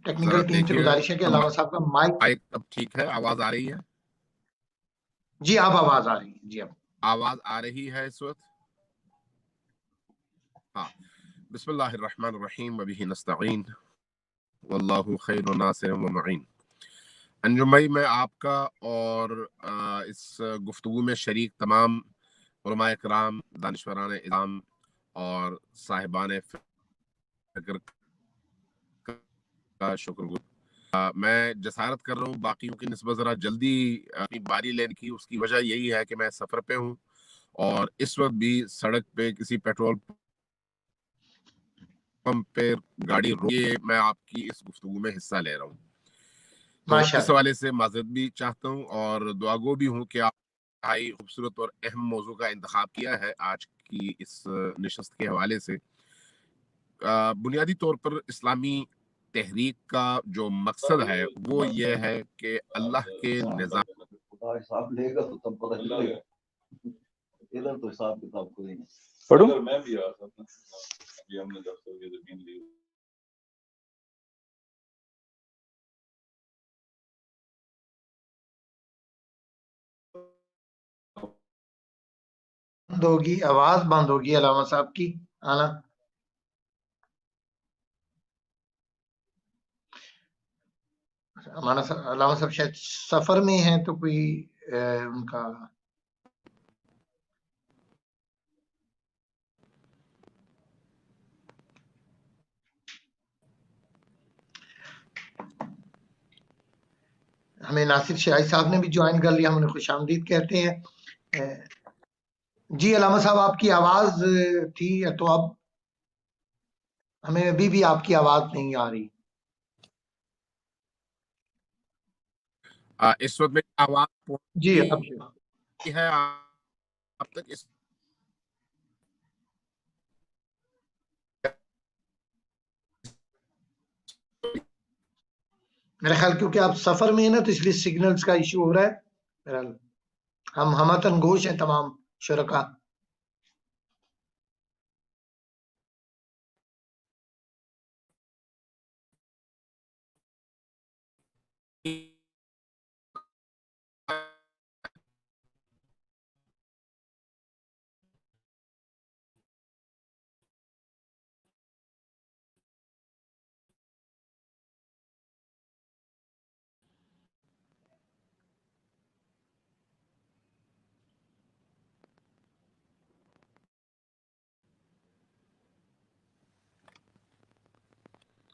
ٹیکنیکل ٹیم سے گزارش ہے کہ علامہ صاحب کا مائک. اب ٹھیک ہے، آواز آ رہی ہے؟ جی اب آواز آ رہی ہے. جی اب آواز آ رہی ہے اس وقت؟ ہاں. بسم اللہ الرحمن الرحیم وبہ نستعین واللہ خیر ناصر و معین. انجم بھائی، میں آپ کا اور اس گفتگو میں شریک تمام علماء کرام، دانشوران اسلام اور صاحبان فکر کا شکر گزار. میں جسارت کر رہا ہوں باقیوں کی نسبت ذرا جلدی اپنی باری لینے کی. اس کی وجہ یہی ہے کہ میں سفر پہ ہوں اور اس وقت بھی سڑک پہ کسی پیٹرول پمپ پہ گاڑی روکے میں آپ کی اس گفتگو میں حصہ لے رہا ہوں. تو اس حوالے سے معذرت بھی چاہتا ہوں اور دعا گو بھی ہوں کہ آپ بھائی خوبصورت اور اہم موضوع کا انتخاب کیا ہے آج کی اس نشست کے حوالے سے. بنیادی طور پر اسلامی تحریک کا جو مقصد ہے وہ یہ ہے کہ اللہ کے نظام بند ہوگی، آواز بند ہوگی علامہ صاحب کی آنا. علامہ صاحب شاید سفر میں ہیں تو کوئی ان کا ہمیں ناصر شاہی صاحب نے بھی جوائن کر لیا، ہم انہیں خوش آمدید کہتے ہیں. جی علامہ صاحب آپ کی آواز تھی تو اب ہمیں ابھی بھی آپ کی آواز نہیں آ رہی. اس وقت میں آواز جی اب ہے اب تک اس میرا خیال کیونکہ آپ سفر میں ہیں نا تو اس لیے سگنلز کا ایشو ہو رہا ہے. بہرحال ہم ہمتن گوش ہیں تمام شرکا.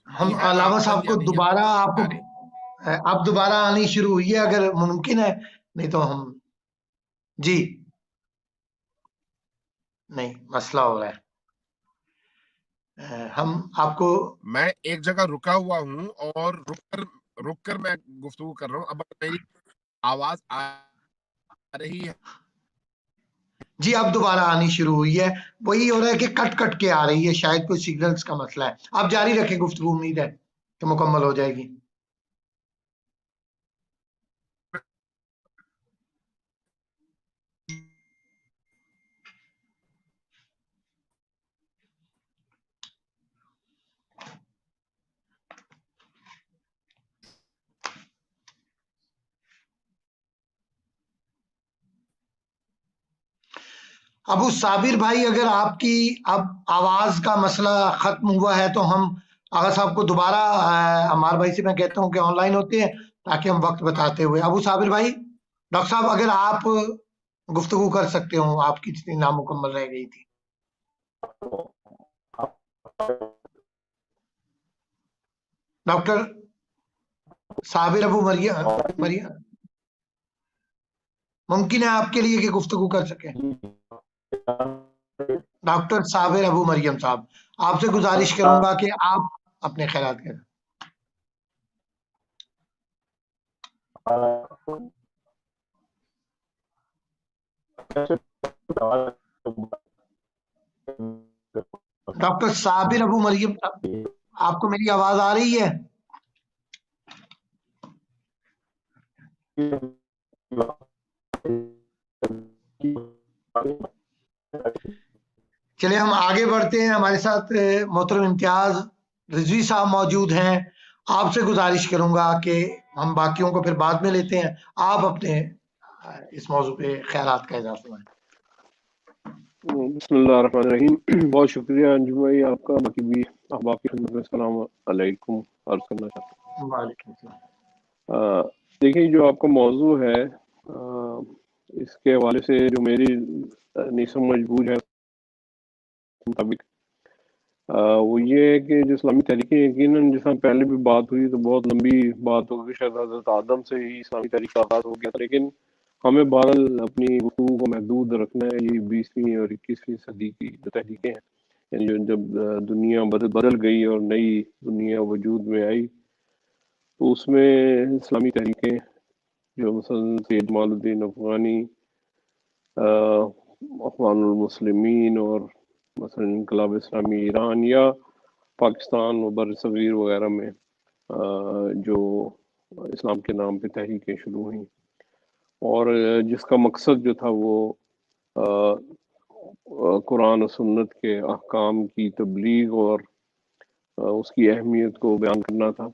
ہم علامہ صاحب کو دوبارہ آپ کو اب دوبارہ آنی شروع ہوئی ہے اگر ممکن ہے، نہیں تو ہم جی نہیں مسئلہ ہو رہا ہے. ہم آپ کو میں ایک جگہ رکا ہوا ہوں اور رک کر میں گفتگو کر رہا ہوں. اب میری آواز آ رہی ہے؟ جی اب دوبارہ آنی شروع ہوئی ہے. وہی ہو رہا ہے کہ کٹ کٹ کے آ رہی ہے، شاید کوئی سگنلز کا مسئلہ ہے. آپ جاری رکھیں گفتگو، امید ہے کہ مکمل ہو جائے گی. ابو صابر بھائی اگر آپ کی اب آواز کا مسئلہ ختم ہوا ہے تو ہم آغا صاحب کو دوبارہ عمار بھائی سے میں کہتا ہوں کہ آن لائن ہوتے ہیں تاکہ ہم وقت بتاتے ہوئے. ابو صابر بھائی، ڈاکٹر صاحب اگر آپ گفتگو کر سکتے ہوں، آپ کی جتنی نامکمل رہ گئی تھی. ڈاکٹر صابر ابو مریم ممکن ہے آپ کے لیے کہ گفتگو کر سکیں؟ ڈاکٹر صابر ابو مریم صاحب، آپ سے گزارش کروں گا کہ آپ اپنے خیالات کریں. ڈاکٹر صابر ابو مریم، آپ کو میری آواز آ رہی ہے؟ چلے ہم آگے بڑھتے ہیں. ہمارے ساتھ محترم امتیاز رضوی صاحب موجود ہیں. آپ سے گزارش کروں گا کہ ہم باقیوں کو پھر بعد میں لیتے ہیں, آپ اپنے اس موضوع پہ خیالات کا اظہار فرمائیں. بسم اللہ الرحمن الرحیم. بہت شکریہ انجم بھائی آپ کا. باقی بھی احباب کی خدمت میں السلام علیکم عرض کرنا چاہتا ہوں. وعلیکم السلام. دیکھیں جو آپ کا موضوع ہے اس کے حوالے سے جو میری نہیں سمجھ بوجھ ہے مطابق وہ یہ ہے کہ جو اسلامی تحریکیں یقیناً جس طرح پہلے بھی بات ہوئی تو بہت لمبی بات ہوگی, شاید حضرت آدم سے ہی اسلامی تحریک کا آغاز ہو گیا تھا, لیکن ہمیں بہرحال اپنی گفتگو کو محدود رکھنا ہے. یہ 20ویں اور 21ویں صدی کی جو تحریکیں ہیں, یعنی جب دنیا بدل گئی اور نئی دنیا وجود میں آئی تو اس میں اسلامی تحریکیں جو مثلا سید جمال الدین افغانی, اخوان المسلمین اور مثلا انقلاب اسلامی ایران یا پاکستان و بر صغیر وغیرہ میں جو اسلام کے نام پہ تحریکیں شروع ہوئیں, اور جس کا مقصد جو تھا وہ قرآن و سنت کے احکام کی تبلیغ اور اس کی اہمیت کو بیان کرنا تھا.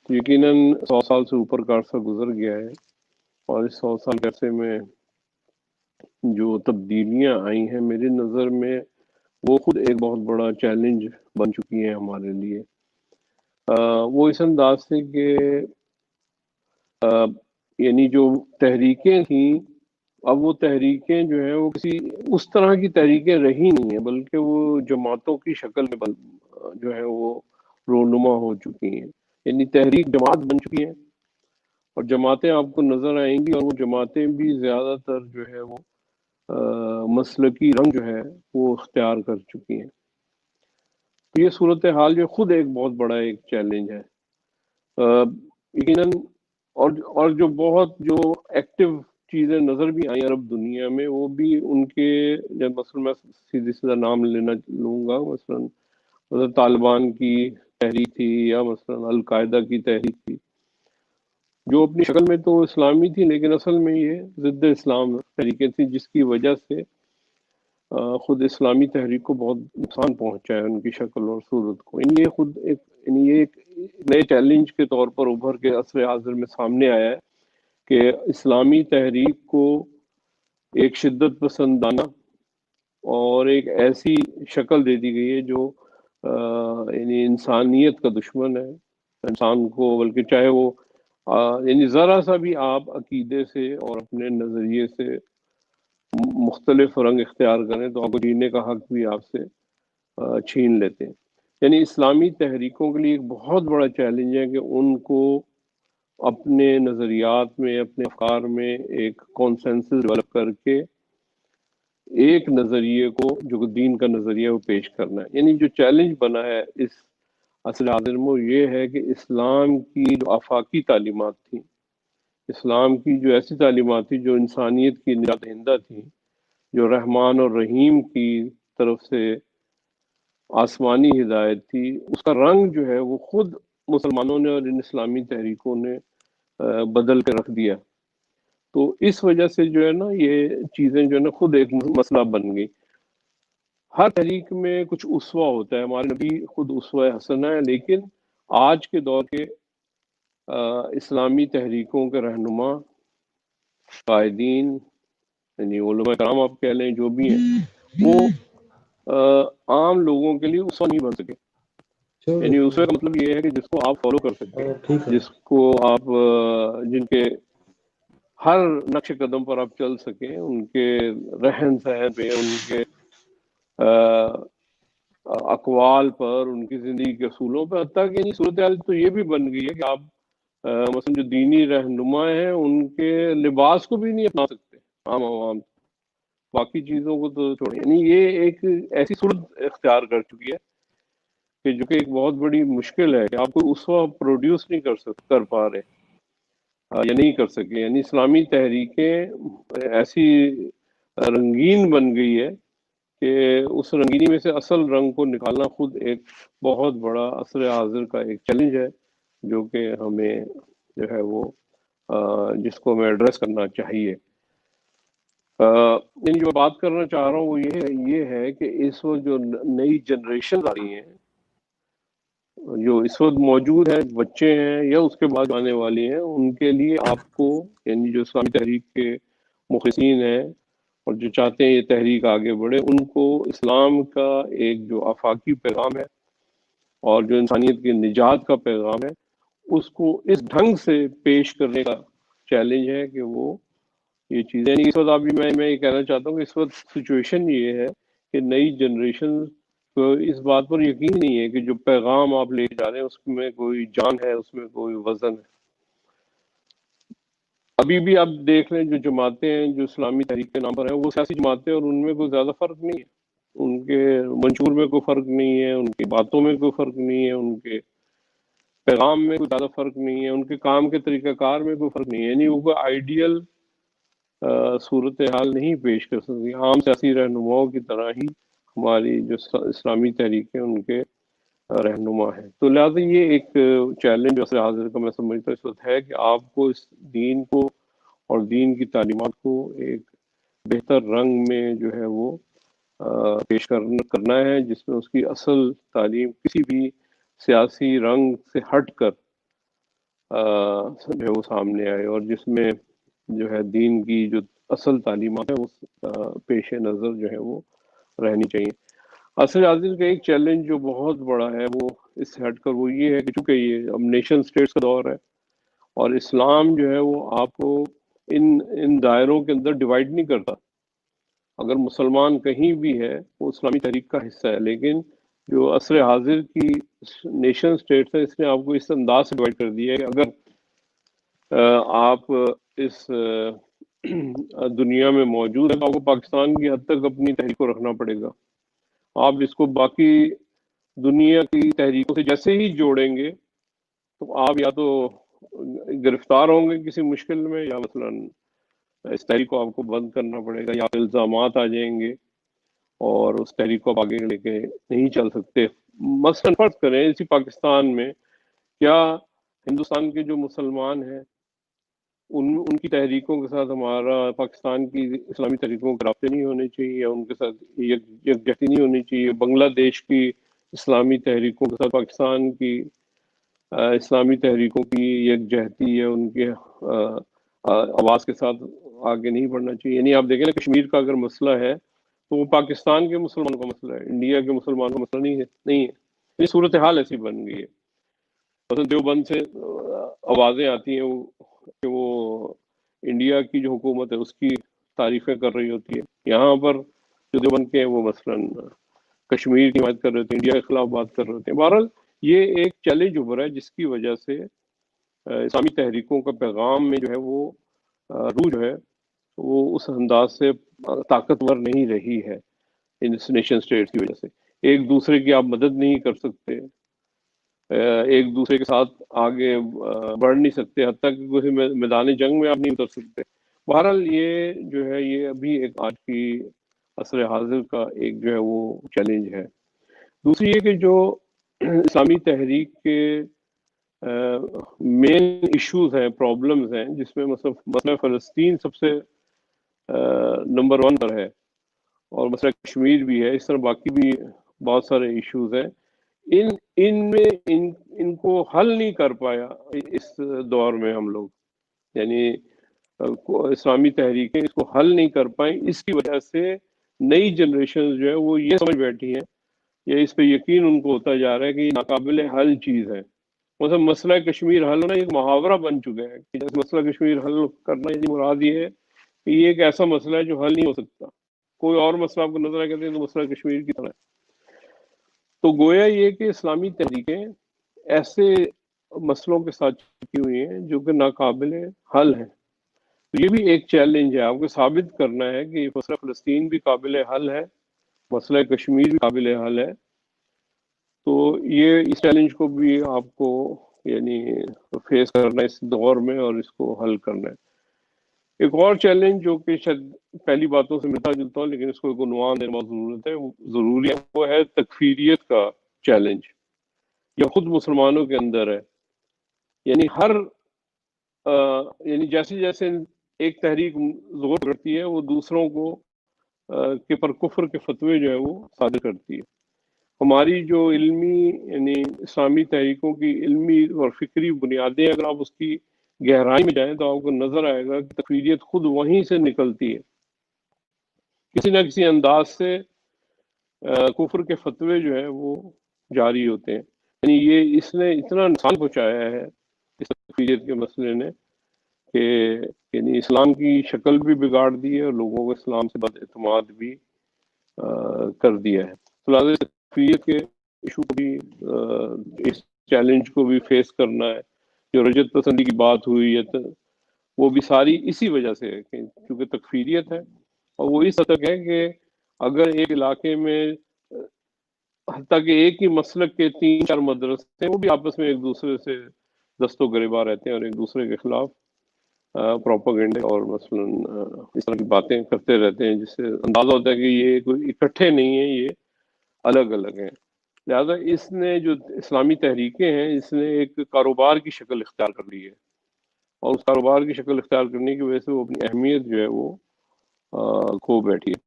تو یقیناً 100 سال سے اوپر کا عرصہ گزر گیا ہے, اور اس 100 سال کے عرصے میں جو تبدیلیاں آئی ہیں میری نظر میں وہ خود ایک بہت بڑا چیلنج بن چکی ہیں ہمارے لیے. وہ اس انداز سے کہ یعنی جو تحریکیں تھیں اب وہ تحریکیں جو ہیں وہ کسی اس طرح کی تحریکیں رہی نہیں ہیں, بلکہ وہ جماعتوں کی شکل میں جو ہے وہ رونما ہو چکی ہیں. یعنی تحریک جماعت بن چکی ہیں اور جماعتیں آپ کو نظر آئیں گی, اور وہ جماعتیں بھی زیادہ تر جو ہے وہ مسلکی رنگ جو ہے وہ اختیار کر چکی ہیں. تو یہ صورتحال جو خود ایک بہت بڑا ایک چیلنج ہے یقیناً. اور جو بہت جو ایکٹیو چیزیں نظر بھی آئیں عرب دنیا میں, وہ بھی ان کے جب مثلا میں سیدھے سیدھا نام لوں گا, مثلا طالبان کی تحریک تھی یا مثلا القاعدہ کی تحریک تھی, جو اپنی شکل میں تو اسلامی تھی لیکن اصل میں یہ ضد اسلام تحریکیں تھیں, جس کی وجہ سے خود اسلامی تحریک کو بہت نقصان پہنچا ہے ان کی شکل اور صورت کو. یہ خود ایک نئے چیلنج کے طور پر ابھر کے عصر حاضر میں سامنے آیا ہے کہ اسلامی تحریک کو ایک شدت پسندانہ اور ایک ایسی شکل دے دی گئی ہے جو یعنی انسانیت کا دشمن ہے. انسان کو بلکہ چاہے وہ یعنی ذرا سا بھی آپ عقیدے سے اور اپنے نظریے سے مختلف رنگ اختیار کریں تو آپ کو جینے کا حق بھی آپ سے چھین لیتے ہیں. یعنی اسلامی تحریکوں کے لیے ایک بہت بڑا چیلنج ہے کہ ان کو اپنے نظریات میں, اپنے افکار میں ایک کانسنسس ڈیولپ کر کے ایک نظریے کو جو دین کا نظریہ وہ پیش کرنا ہے. یعنی جو چیلنج بنا ہے اس عصر حاضر میں یہ ہے کہ اسلام کی جو آفاقی تعلیمات تھیں, اسلام کی جو ایسی تعلیمات تھیں جو انسانیت کی نجات دہندہ تھیں, جو رحمان اور رحیم کی طرف سے آسمانی ہدایت تھی, اس کا رنگ جو ہے وہ خود مسلمانوں نے اور ان اسلامی تحریکوں نے بدل کے رکھ دیا. تو اس وجہ سے جو ہے نا یہ چیزیں جو ہے نا خود ایک مسئلہ بن گئی. ہر تحریک میں کچھ اسوہ ہوتا ہے, ہمارے نبی خود اسوہ حسنہ ہے, لیکن آج کے دور کے اسلامی تحریکوں کے رہنما قائدین یعنی علماء کرام آپ کہہ لیں جو بھی ہیں, وہ عام لوگوں کے لیے اسوہ نہیں بن سکے. یعنی اسوہ کا مطلب یہ ہے کہ جس کو آپ فالو کر سکیں, جس کو آپ جن کے ہر نقش قدم پر آپ چل سکیں, ان کے رہن سہن پہ, ان کے اقوال پر, ان کی زندگی کے اصولوں پہ. حتیٰ کہ صورتحال تو یہ بھی بن گئی ہے کہ آپ مثلا جو دینی رہنما ہیں ان کے لباس کو بھی نہیں اپنا سکتے عام عوام, باقی چیزوں کو تو چھوڑیں. یعنی یہ ایک ایسی صورت اختیار کر چکی ہے کہ جو کہ ایک بہت بڑی مشکل ہے کہ آپ کو اس وقت پروڈیوس نہیں کر پا رہے یا نہیں کر سکے. یعنی اسلامی تحریکیں ایسی رنگین بن گئی ہے کہ اس رنگینی میں سے اصل رنگ کو نکالنا خود ایک بہت بڑا عصر حاضر کا ایک چیلنج ہے جو کہ ہمیں جو ہے وہ جس کو ہمیں ایڈریس کرنا چاہیے. یعنی جو بات کرنا چاہ رہا ہوں وہ یہ ہے کہ اس وقت جو نئی جنریشن آ رہی ہیں، جو اس وقت موجود ہیں، بچے ہیں یا اس کے بعد آنے والی ہیں، ان کے لیے آپ کو یعنی جو اسلامی تحریک کے مخلصین ہیں اور جو چاہتے ہیں یہ تحریک آگے بڑھے، ان کو اسلام کا ایک جو آفاقی پیغام ہے اور جو انسانیت کی نجات کا پیغام ہے، اس کو اس ڈھنگ سے پیش کرنے کا چیلنج ہے کہ وہ یہ چیزیں اس وقت ابھی میں یہ کہنا چاہتا ہوں کہ اس وقت سچویشن یہ ہے کہ نئی جنریشن کو اس بات پر یقین نہیں ہے کہ جو پیغام آپ لے جا رہے ہیں اس میں کوئی جان ہے، اس میں کوئی وزن ہے. ابھی بھی آپ دیکھ لیں جو جماعتیں ہیں جو اسلامی تحریک کے نام پر ہیں، وہ سیاسی جماعتیں اور ان میں کوئی زیادہ فرق نہیں ہے، ان کے منشور میں کوئی فرق نہیں ہے، ان کی باتوں میں کوئی فرق نہیں ہے، ان کے پیغام میں کوئی زیادہ فرق نہیں ہے، ان کے کام کے طریقہ کار میں کوئی فرق نہیں ہے. یعنی وہ کوئی آئیڈیل صورتحال نہیں پیش کر سکتی. عام سیاسی رہنماؤں کی طرح ہی ہماری جو اسلامی تحریک ہے ان کے رہنما ہیں. تو لہٰذا یہ ایک چیلنج عصر حاضر کا میں سمجھتا ہوں اس وقت ہے کہ آپ کو اس دین کو اور دین کی تعلیمات کو ایک بہتر رنگ میں جو ہے وہ پیش کرنا ہے، جس میں اس کی اصل تعلیم کسی بھی سیاسی رنگ سے ہٹ کر جو ہے وہ سامنے آئے، اور جس میں جو ہے دین کی جو اصل تعلیمات ہیں وہ پیش نظر جو ہے وہ رہنی چاہیے. عصر حاضر کا ایک چیلنج جو بہت بڑا ہے وہ اس سے ہٹ کر وہ یہ ہے کہ چونکہ یہ اب نیشن اسٹیٹس کا دور ہے اور اسلام جو ہے وہ آپ کو ان دائروں کے اندر ڈیوائیڈ نہیں کرتا. اگر مسلمان کہیں بھی ہے وہ اسلامی تحریک کا حصہ ہے، لیکن جو عصر حاضر کی نیشن اسٹیٹس ہے اس نے آپ کو اس انداز سے ڈیوائیڈ کر دیا ہے کہ اگر آپ اس دنیا میں موجود ہیں تو آپ کو پاکستان کی حد تک اپنی تحریک کو رکھنا پڑے گا. آپ اس کو باقی دنیا کی تحریکوں سے جیسے ہی جوڑیں گے تو آپ یا تو گرفتار ہوں گے کسی مشکل میں، یا مثلاً اس تحریک کو آپ کو بند کرنا پڑے گا، یا الزامات آ جائیں گے اور اس تحریک کو آپ آگے لے کے نہیں چل سکتے. مثلاً فرض کریں اسی پاکستان میں کیا ہندوستان کے جو مسلمان ہیں ان کی تحریکوں کے ساتھ ہمارا پاکستان کی اسلامی تحریکوں کے رابطے نہیں ہونے چاہیے، یا ان کے ساتھ یکجہتی نہیں ہونی چاہیے؟ بنگلہ دیش کی اسلامی تحریکوں کے ساتھ پاکستان کی اسلامی تحریکوں کی یکجہتی یا ان کے آواز کے ساتھ آگے نہیں بڑھنا چاہیے؟ یعنی آپ دیکھیں نا کشمیر کا اگر مسئلہ ہے تو وہ پاکستان کے مسلمانوں کا مسئلہ ہے، انڈیا کے مسلمانوں کا مسئلہ نہیں ہے. یہ صورتحال ایسی بن گئی ہے. مثلا دیوبند سے آوازیں آتی ہیں کہ وہ انڈیا کی جو حکومت ہے اس کی تعریفیں کر رہی ہوتی ہے، یہاں پر جو دیوبند کے ہیں وہ مثلاً کشمیر کی بات کر رہے تھے، انڈیا کے خلاف بات کر رہے تھے. بہرحال یہ ایک چیلنج ابھرا ہے جس کی وجہ سے اسلامی تحریکوں کا پیغام میں جو ہے وہ روح جو ہے وہ اس انداز سے طاقتور نہیں رہی ہے. ان نیشن اسٹیٹس کی وجہ سے ایک دوسرے کی آپ مدد نہیں کر سکتے، ایک دوسرے کے ساتھ آگے بڑھ نہیں سکتے، حتیٰ کہ کسی میدان جنگ میں آپ نہیں اتر سکتے. بہرحال یہ جو ہے یہ ابھی ایک آج کی عصر حاضر کا ایک جو ہے وہ چیلنج ہے. دوسری یہ کہ جو اسلامی تحریک کے مین ایشوز ہیں، پرابلمز ہیں، جس میں مسئلہ فلسطین سب سے نمبر 1 پر ہے اور مسئلہ کشمیر بھی ہے، اس طرح باقی بھی بہت سارے ایشوز ہیں. ان کو حل نہیں کر پایا اس دور میں ہم لوگ، یعنی اسلامی تحریکیں اس کو حل نہیں کر پائیں. اس کی وجہ سے نئی جنریشن جو ہے وہ یہ سمجھ بیٹھی ہیں یا اس پہ یقین ان کو ہوتا جا رہا ہے کہ یہ ناقابل حل چیز ہے. مثلا مسئلہ کشمیر حل ہونا ایک محاورہ بن چکا ہے کہ مسئلہ کشمیر حل کرنا یعنی مراد یہ ہے کہ یہ ایک ایسا مسئلہ ہے جو حل نہیں ہو سکتا. کوئی اور مسئلہ آپ کو نظر آ کہتے ہیں تو مسئلہ کشمیر کی طرح ہے. تو گویا یہ کہ اسلامی تحریکیں ایسے مسئلوں کے ساتھ چکی ہوئی ہیں جو کہ ناقابل حل ہیں. تو یہ بھی ایک چیلنج ہے، آپ کو ثابت کرنا ہے کہ مسئلہ فلسطین بھی قابل حل ہے، مسئلہ کشمیر بھی قابل حل ہے. تو یہ اس چیلنج کو بھی آپ کو یعنی فیس کرنا ہے اس دور میں اور اس کو حل کرنا ہے. ایک اور چیلنج جو کہ شاید پہلی باتوں سے ملتا جلتا ہوں لیکن اس کو ایک عنوان دینے کی ضرورت ہے، ضروری ہے، وہ ہے تکفیریت کا چیلنج. یہ خود مسلمانوں کے اندر ہے، یعنی ہر یعنی جیسے جیسے ایک تحریک ظہور کرتی ہے وہ دوسروں کو کے پر کفر کے فتوے جو ہے وہ صادر کرتی ہے. ہماری جو علمی یعنی اسلامی تحریکوں کی علمی اور فکری بنیادیں اگر آپ اس کی گہرائی میں جائیں تو آپ کو نظر آئے گا کہ تکفیریت خود وہیں سے نکلتی ہے. کسی نہ کسی انداز سے کفر کے فتوے جو ہیں وہ جاری ہوتے ہیں. یعنی یہ اس نے اتنا نقصان پہنچایا ہے اس تکفیریت کے مسئلے نے کہ یعنی اسلام کی شکل بھی بگاڑ دی ہے اور لوگوں کو اسلام سے بد اعتماد بھی کر دیا ہے. تو لہٰذا تکفیریت کے ایشو کو بھی اس چیلنج کو بھی فیس کرنا ہے. جو رجت پسندی کی بات ہوئی ہے وہ بھی ساری اسی وجہ سے ہے کہ چونکہ تکفیریت ہے اور وہ اس حد تک ہے کہ اگر ایک علاقے میں حتیٰ کہ ایک ہی مسلک کے 3-4 مدرسے ہیں وہ بھی آپس میں ایک دوسرے سے دست و گریباں رہتے ہیں اور ایک دوسرے کے خلاف پروپیگنڈے اور مثلا اس طرح کی باتیں کرتے رہتے ہیں جس سے اندازہ ہوتا ہے کہ یہ کوئی اکٹھے نہیں ہیں، یہ الگ الگ ہیں. لہذا اس نے جو اسلامی تحریکیں ہیں اس نے ایک کاروبار کی شکل اختیار کر لی ہے اور اس کاروبار کی شکل اختیار کرنے کی وجہ سے وہ اپنی اہمیت جو ہے وہ کھو بیٹھی ہے.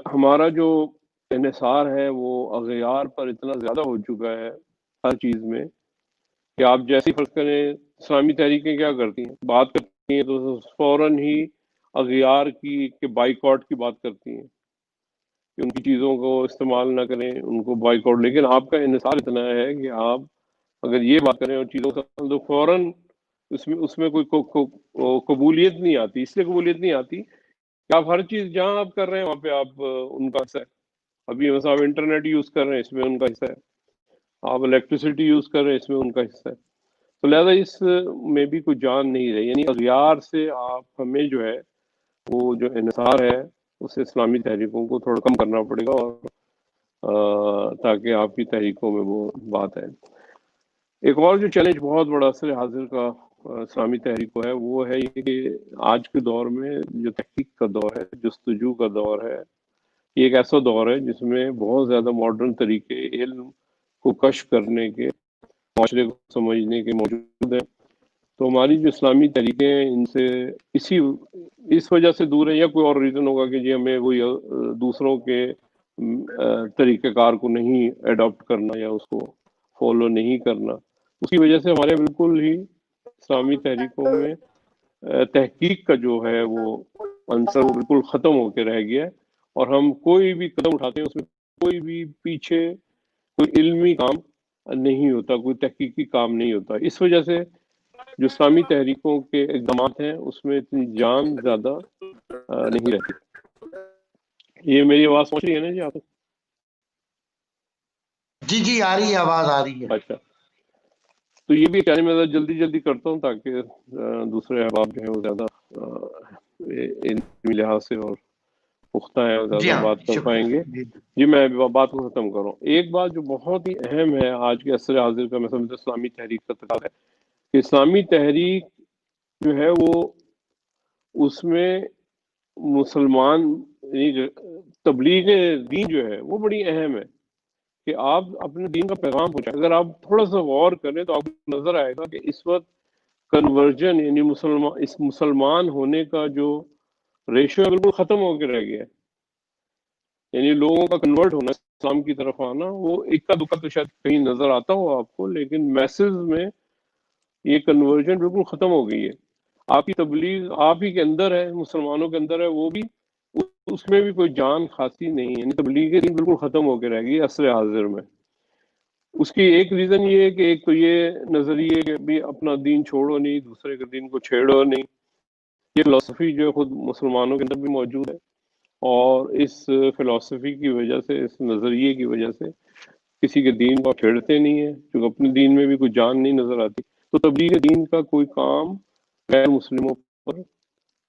ہمارا جو انحصار ہے وہ اغیار پر اتنا زیادہ ہو چکا ہے ہر چیز میں کہ آپ جیسی فرض کریں اسلامی تحریکیں کیا کرتی ہیں، بات کرتی ہیں تو فوراً ہی اغیار کی کہ بائیکاٹ کی بات کرتی ہیں کہ ان کی چیزوں کو استعمال نہ کریں، ان کو بائیکاٹ. لیکن آپ کا انحصار اتنا ہے کہ آپ اگر یہ بات کریں اور چیزوں کا تو فوراً اس میں کوئی قبولیت نہیں آتی. اس لیے قبولیت نہیں آتی کہ آپ ہر چیز جہاں آپ کر رہے ہیں وہاں پہ آپ ان کا حصہ ہے. ابھی مثلا آپ انٹرنیٹ یوز کر رہے ہیں، اس میں ان کا حصہ ہے. آپ الیکٹریسٹی یوز کر رہے ہیں، اس میں ان کا حصہ ہے. تو لہذا اس میں بھی کوئی جان نہیں رہی. یعنی اغیار سے آپ ہمیں جو ہے وہ جو انحصار ہے اسے اسلامی تحریکوں کو تھوڑا کم کرنا پڑے گا اور تاکہ آپ کی تحریکوں میں وہ بات ہے. ایک اور جو چیلنج بہت بڑا عصر حاضر کا اسلامی تحریکوں ہے وہ ہے یہ کہ آج کے دور میں جو تحقیق کا دور ہے، جستجو کا دور ہے، یہ ایک ایسا دور ہے جس میں بہت زیادہ ماڈرن طریقے علم کو کشف کرنے کے، معاشرے کو سمجھنے کے موجود ہیں. تو ہماری جو اسلامی تحریکیں ہیں ان سے اس وجہ سے دور ہیں یا کوئی اور ریزن ہوگا کہ جی ہمیں وہی دوسروں کے طریقہ کار کو نہیں ایڈاپٹ کرنا یا اس کو فالو نہیں کرنا، اس کی وجہ سے ہمارے بالکل ہی اسلامی تحریکوں میں تحقیق کا جو ہے وہ عنصر وہ بالکل ختم ہو کے رہ گیا ہے اور ہم کوئی بھی قدم اٹھاتے ہیں اس میں کوئی بھی پیچھے کوئی علمی کام نہیں ہوتا، کوئی تحقیقی کام نہیں ہوتا. اس وجہ سے جو اسلامی تحریکوں کے اقدامات ہیں اس میں اتنی جان زیادہ نہیں رہتی. یہ میری آواز پہنچ رہی ہے نا جی آپ کو؟ جی جی آ رہی ہے، آواز آ رہی ہے. اچھا، تو یہ بھی کہنے میں جلدی کرتا ہوں تاکہ دوسرے احباب جو ہیں وہ زیادہ علمی لحاظ سے اور پختہ ہیں اور زیادہ بات کر پائیں گے. جی میں بات کو ختم کروں. ایک بات جو بہت ہی اہم ہے آج کے عصر حاضر کا، میں سمجھتا ہوں اسلامی تحریک کا تقاضا ہے کہ اسلامی تحریک جو ہے وہ اس میں مسلمان تبلیغ دین جو ہے وہ بڑی اہم ہے کہ آپ اپنے دین کا پیغام پہنچائیں. اگر آپ تھوڑا سا غور کریں تو آپ کو نظر آئے گا کہ اس وقت کنورژن یعنی مسلمان ہونے کا جو ریشو ہے بالکل ختم ہو کے رہ گیا ہے. یعنی لوگوں کا کنورٹ ہونا، اسلام کی طرف آنا، وہ اکا دکا تو شاید کہیں نظر آتا ہو آپ کو، لیکن میسز میں یہ کنورژن بالکل ختم ہو گئی ہے. آپ کی تبلیغ آپ ہی کے اندر ہے، مسلمانوں کے اندر ہے، وہ بھی اس میں بھی کوئی جان خاصی نہیں ہے. یعنی تبلیغ دین بالکل ختم ہو کے رہ گئی عصر حاضر میں. اس کی ایک ریزن یہ ہے کہ ایک تو یہ نظریے کہ بھی اپنا دین چھوڑو نہیں، دوسرے کے دین کو چھیڑو نہیں. یہ فلسفی جو خود مسلمانوں کے اندر بھی موجود ہے اور اس فلسفی کی وجہ سے، اس نظریے کی وجہ سے کسی کے دین کو چھیڑتے نہیں ہیں کیونکہ اپنے دین میں بھی کوئی جان نہیں نظر آتی. تو تبلیغ دین کا کوئی کام غیر مسلموں پر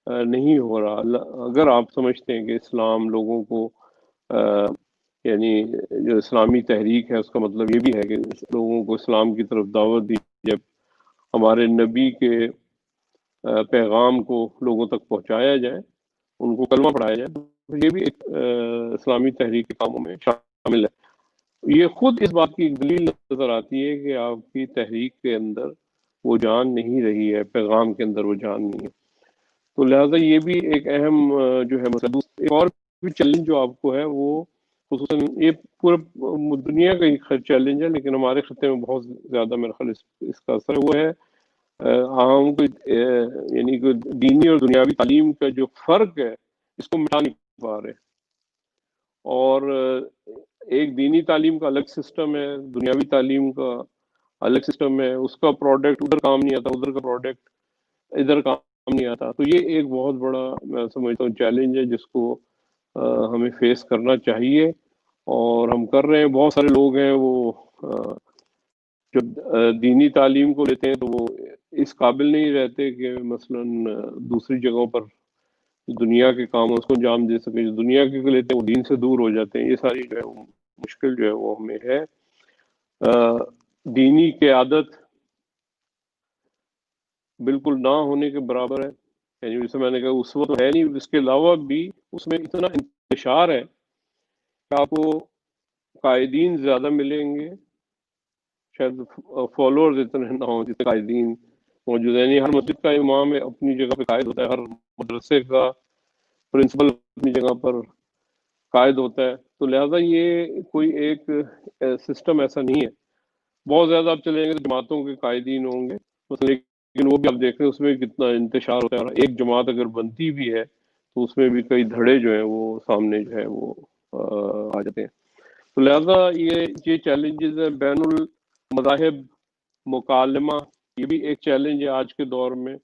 نہیں ہو رہا. اگر آپ سمجھتے ہیں کہ اسلام لوگوں کو یعنی جو اسلامی تحریک ہے اس کا مطلب یہ بھی ہے کہ لوگوں کو اسلام کی طرف دعوت دی، جب ہمارے نبی کے پیغام کو لوگوں تک پہنچایا جائے، ان کو کلمہ پڑھایا جائے، تو یہ بھی ایک اسلامی تحریک کے کاموں میں شامل ہے. یہ خود اس بات کی دلیل نظر آتی ہے کہ آپ کی تحریک کے اندر وہ جان نہیں رہی ہے، پیغام کے اندر وہ جان نہیں ہے. تو لہٰذا یہ بھی ایک اہم جو ہے مسئلہ. ایک اور بھی چیلنج جو آپ کو ہے وہ خصوصاً یہ پورے دنیا کا ہی چیلنج ہے، لیکن ہمارے خطے میں بہت زیادہ میرا خیال اس کا اثر ہے، وہ ہے عام کوئی یعنی کوئی دینی اور دنیاوی تعلیم کا جو فرق ہے اس کو مٹا نہیں پا رہے. اور ایک دینی تعلیم کا الگ سسٹم ہے، دنیاوی تعلیم کا الگ سسٹم ہے، اس کا پروڈکٹ ادھر کام نہیں آتا، ادھر کا پروڈکٹ ادھر کام نہیں آتا. تو یہ ایک بہت بڑا میں سمجھتا ہوں چیلنج ہے جس کو ہمیں فیس کرنا چاہیے، اور ہم کر رہے ہیں. بہت سارے لوگ ہیں وہ جو دینی تعلیم کو لیتے ہیں تو وہ اس قابل نہیں رہتے کہ مثلاً دوسری جگہوں پر دنیا کے کام اس کو انجام دے سکے. جو دنیا کے لیتے ہیں وہ دین سے دور ہو جاتے ہیں. یہ ساری جو ہے وہ مشکل جو ہے وہ ہمیں ہے. دینی قیادت بالکل نہ ہونے کے برابر ہے، یعنی جیسے میں نے کہا اس وقت ہے نہیں. اس کے علاوہ بھی اس میں اتنا انتشار ہے کہ آپ کو قائدین زیادہ ملیں گے، شاید فالوورز اتنے نہ ہوں جتنے قائدین موجود ہیں. یعنی ہر مسجد کا امام اپنی جگہ پہ قائد ہوتا ہے، ہر مدرسے کا پرنسپل اپنی جگہ پر قائد ہوتا ہے. تو لہٰذا یہ کوئی ایک سسٹم ایسا نہیں ہے. بہت زیادہ آپ چلیں گے تو جماعتوں کے قائدین ہوں گے، لیکن وہ بھی آپ دیکھ رہے ہیں اس میں کتنا انتشار ہوتا ہے. اور ایک جماعت اگر بنتی بھی ہے تو اس میں بھی کئی دھڑے جو ہیں وہ سامنے جو ہے وہ آ جاتے ہیں. تو لہٰذا یہ چیلنجز ہیں. بین المذاہب مکالمہ یہ بھی ایک چیلنج ہے آج کے دور میں.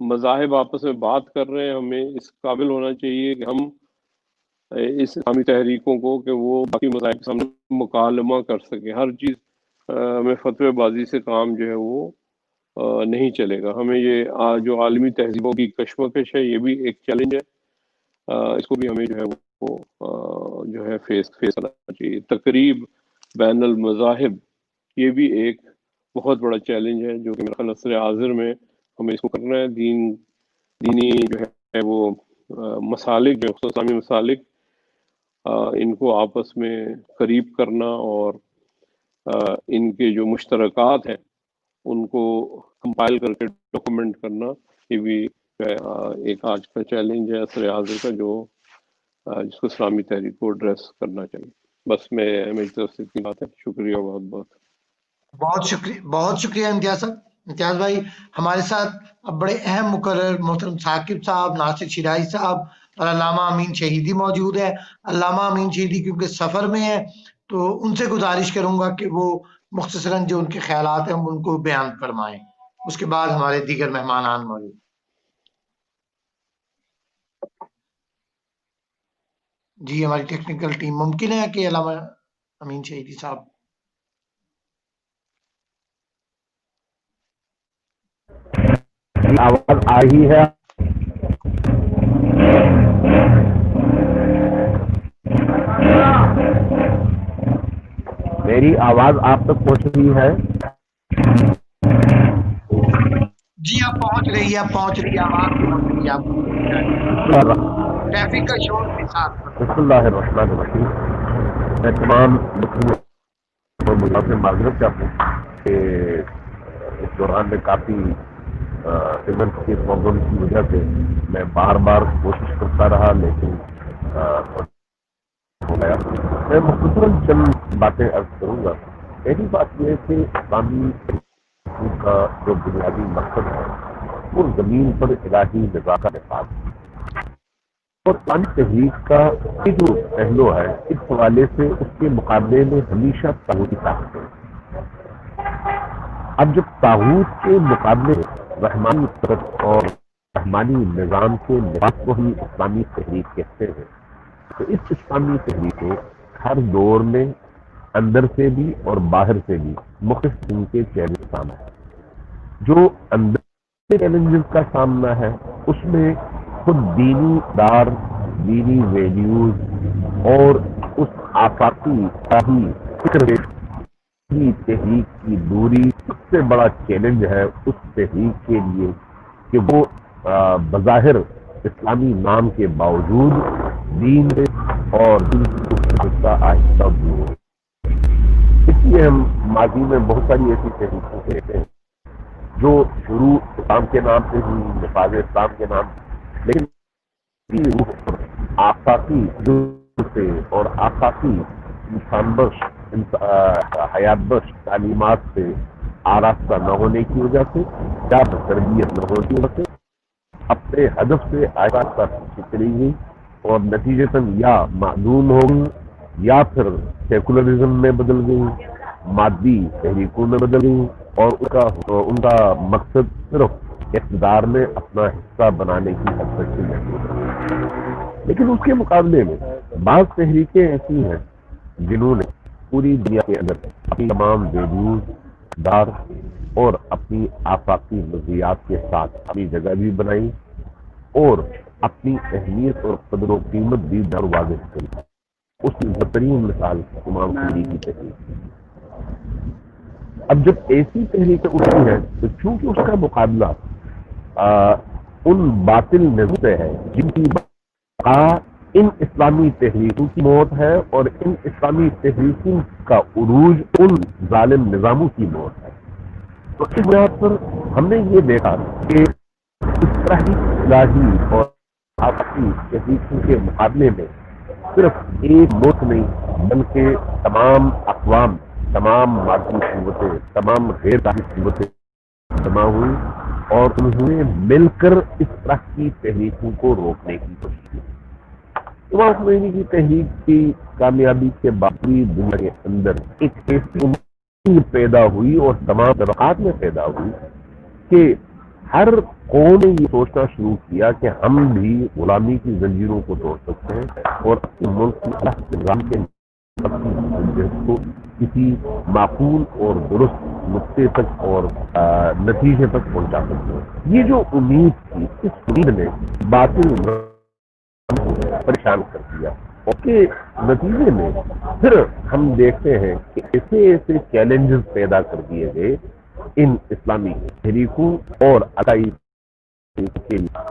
مذاہب آپس میں بات کر رہے ہیں، ہمیں اس قابل ہونا چاہیے کہ ہم اس اسلامی تحریکوں کو کہ وہ باقی مذاہب کے سامنے مکالمہ کر سکیں. ہر چیز ہمیں فتوی بازی سے کام جو ہے وہ نہیں چلے گا. ہمیں یہ جو عالمی تہذیبوں کی کشمکش ہے یہ بھی ایک چیلنج ہے. اس کو بھی ہمیں جو ہے وہ جو ہے فیس کرنا چاہیے. تقریب بین المذاہب یہ بھی ایک بہت بڑا چیلنج ہے جو کہ میرا خیال عصر حاضر میں ہمیں اس کو کرنا ہے. دینی جو ہے وہ مسالک جو ہے اسلامی مسالک ان کو آپس میں قریب کرنا اور ان کے جو مشترکات ہیں ان کو کمپائل کر کے ڈاکومنٹ کرنا، یہ بھی ایک آج کا چیلنج ہے عصر حاضر کا جو جس کو اسلامی تحریک کو ایڈریس کرنا چاہیے. بس میری طرف سے اتنی بات ہے. شکریہ بہت شکریہ امتیاز صاحب. امتیاز بھائی ہمارے ساتھ اب بڑے اہم مقرر محترم ثاقب صاحب، ناصر شیرازی صاحب اور علامہ امین شہیدی موجود ہے. علامہ امین شہیدی کیونکہ سفر میں ہے تو ان سے گزارش کروں گا کہ وہ مختصراً جو ان کے خیالات ہیں ان کو بیان فرمائیں. اس کے بعد ہمارے دیگر مہمانان موجود. جی ہماری ٹیکنیکل ٹیم ممکن ہے کہ علامہ امین شہیدی صاحب آواز آ رہی ہے؟ میری آواز آپ تک پہنچ رہی ہے؟ جی آپ پہنچ رہی ہے آواز ٹریفک کا شور کے ساتھ. بسم اللہ الرحمن الرحیم. میں تمام مجھے سے معذرت چاہتا ہوں کہ اس دوران میں کافی سیون کے پرابلم کی وجہ سے میں بار بار کوشش کرتا رہا لیکن ہو گیا. میں مختصراً چند باتیں عرض کروں گا. پہلی بات یہ ہے کہ اسلامی کا جو بنیادی مقصد ہے وہ زمین پر الہی نظام کا نفاذ اور اسلامی تحریک کا یہ جو پہلو ہے اس حوالے سے اس کے مقابلے میں ہمیشہ طاغوتی طاقت ہے. اب جب طاغوت کے مقابلے رحمانی قدرت اور رحمانی نظام کے نفاذ کو ہم اسلامی تحریک کہتے ہیں تو اس اسلامی تحریک کو ہر دور میں اندر سے بھی اور باہر سے بھی مختلف قسم کے چیلنج سامنا ہے. جو اندر سے چیلنجز کا سامنا ہے اس میں خود دینی دار، دینی ویلیوز اور اس آفاقی فکر کی تحریک کی دوری سب سے بڑا چیلنج ہے اس تحریک کے لیے کہ وہ بظاہر اسلامی نام کے باوجود دین اور دین کا آہستہ دور ہو. اس لیے ہم ماضی میں بہت ساری ایسی تحریکوں دیکھتے ہیں جو شروع اسلام کے نام سے ہوئی، نفاذ اسلام کے نام سے، لیکن روح آفاقی جو سے اور آفاقی انسان بخش حیات بخش تعلیمات سے آراستہ نہ ہونے کی وجہ سے یا تربیت نہ ہونے کی وجہ سے اپنے ہدف سے آہستہ پیچھے چلی گئی اور نتیجتاً یا معدوم ہو گئی یا پھر سیکولرزم میں بدل گئی، مادی تحریکوں میں بدل گئی اور ان کا مقصد صرف اقتدار میں اپنا حصہ بنانے کی حد تک سے محدود ہے۔ لیکن اس کے مقابلے میں بعض تحریکیں ایسی ہیں جنہوں نے پوری دنیا کے اندر اپنی تمام ویلیوز دار اور اپنی آفاقی نظریات کے ساتھ اپنی جگہ بھی بنائی اور اپنی اہمیت اور قدر و قیمت بھی در واضح کری۔ اس کی بہترین مثال امام خمینی کی تحریک۔ اب جب ایسی تحریکیں اٹھتی ہیں تو چونکہ اس کا مقابلہ ان باطل نظروں سے ہے جن کی بقا ان اسلامی تحریکوں کی موت ہے اور ان اسلامی تحریکوں کا عروج ان ظالم نظاموں کی موت ہے، تو اس بنیاد پر ہم نے یہ دیکھا کہ اس طرح کی اصلاحی اور آفاقی تحریکوں کے مقابلے میں صرف ایک ملک نہیں بلکہ تمام اقوام، تمام مادی قوتیں، تمام غیر مادی قوتیں جمع ہوئی اور انہوں نے مل کر اس طرح کی تحریکوں کو روکنے کی کوشش کی۔ امام خمینی کی تحریک کی کامیابی کے باوجود دنیا کے اندر ایک ایسی امید پیدا ہوئی اور تمام طبقات میں پیدا ہوئی کہ ہر قوم نے یہ سوچنا شروع کیا کہ ہم بھی غلامی کی زنجیروں کو توڑ سکتے ہیں اور اپنے ملک کی الگ نظام کے کو کسی معقول اور درست نقطے تک اور نتیجے تک پہنچا سکتے ہیں۔ یہ جو امید تھی، اس امید نے باطل پریشان کر دیا اور کے نتیجے میں پھر ہم دیکھتے ہیں کہ ایسے ایسے چیلنجز پیدا کر دیے گئے ان اسلامی تحریکوں اور علائی کے لیے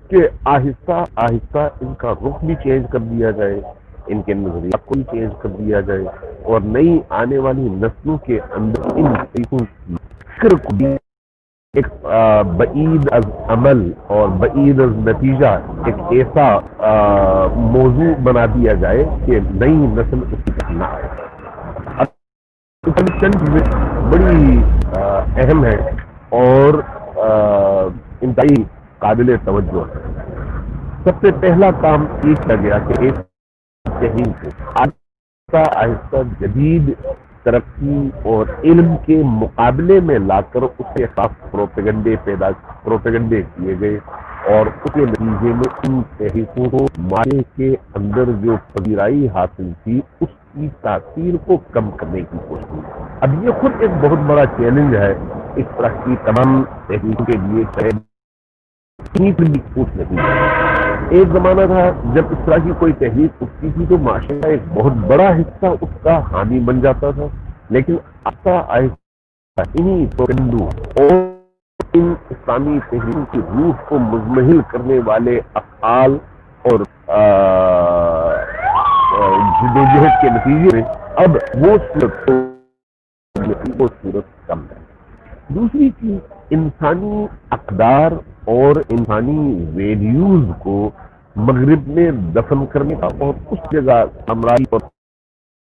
کہ آہستہ آہستہ ان کا رخ بھی چینج کر دیا جائے، ان کے نظریات کو بھی چینج کر دیا جائے اور نئی آنے والی نسلوں کے اندر ان تحریکوں کی فکر کو بھی ایک بعید از عمل اور بعید از نتیجہ ایک ایسا موضوع بنا دیا جائے کہ نئی نسل اس کی طرف نہ آئے۔ چند بڑی اہم ہے اور انتہائی قابل توجہ ہے۔ سب سے پہلا کام یہ کیا گیا کہ ایک تحریک کو آہستہ آہستہ جدید ترقی اور علم کے مقابلے میں لا کر اس کے خلاف پروپیگنڈے کیے گئے اور اس کے نتیجے میں ان تحریکوں کو معاشرے کے اندر جو پذیرائی حاصل تھی اس کی تاثیر کو کم کرنے کی کوشش کی۔ اب یہ خود ایک بہت بڑا چیلنج ہے اس طرح کی تمام تحریکوں کے لیے، چاہے بھی کچھ نہیں ہے۔ ایک زمانہ تھا جب اس طرح کی کوئی تحریک اٹھتی تھی تو معاشرے کا ایک بہت بڑا حصہ اس کا حامی بن جاتا تھا، لیکن آہستہ آہستہ انہی پروپیگنڈوں اور ان اسلامی تحریکوں کی روح کو مزمحل کرنے والے افعال اور جدوجہد کے نتیجے میں اب وہ صورت کم ہے۔ دوسری چیز، انسانی اقدار اور انسانی ویلیوز کو مغرب میں دفن کرنے کا اور اس جگہ سامراجی اور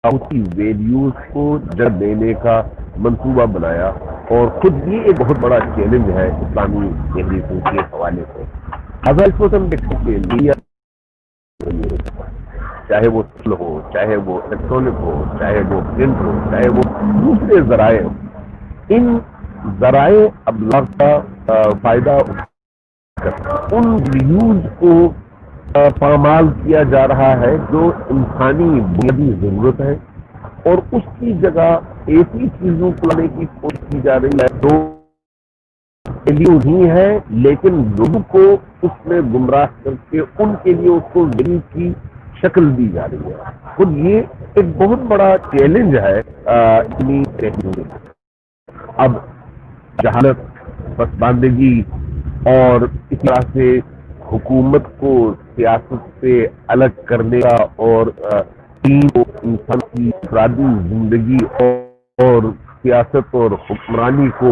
ساؤتھی ویلیوز کو جگہ دینے کا منصوبہ بنایا اور خود یہ ایک بہت بڑا چیلنج ہے اسلامی تحریکوں کے حوالے سے۔ اگر اس وقت ہم دیکھیں کہ میڈیا چاہے وہ سل ہو، چاہے وہ الیکٹرانک ہو، چاہے وہ پرنٹ ہو، چاہے وہ دوسرے ذرائع ہو، ان ذرائع ابلاغ کا فائدہ ان ویوز کو پامال کیا جا رہا ہے جو انسانی بنیادی ضرورت ہے اور اس کی جگہ ایسی چیزوں کو لانے کی کوشش کی جا رہی ہے جو ویلیو ہی ہے لیکن لوگوں کو اس میں گمراہ کر کے ان کے لیے اس کو ویلیو کی شکل دی جا رہی ہے۔ خود یہ ایک بہت بڑا چیلنج ہے اتنی تحریکوں میں۔ اب جہالت، پسماندگی اور اس طرح سے حکومت کو سیاست سے الگ کرنے کا اور دین کو انسان کی افرادی زندگی اور سیاست اور حکمرانی کو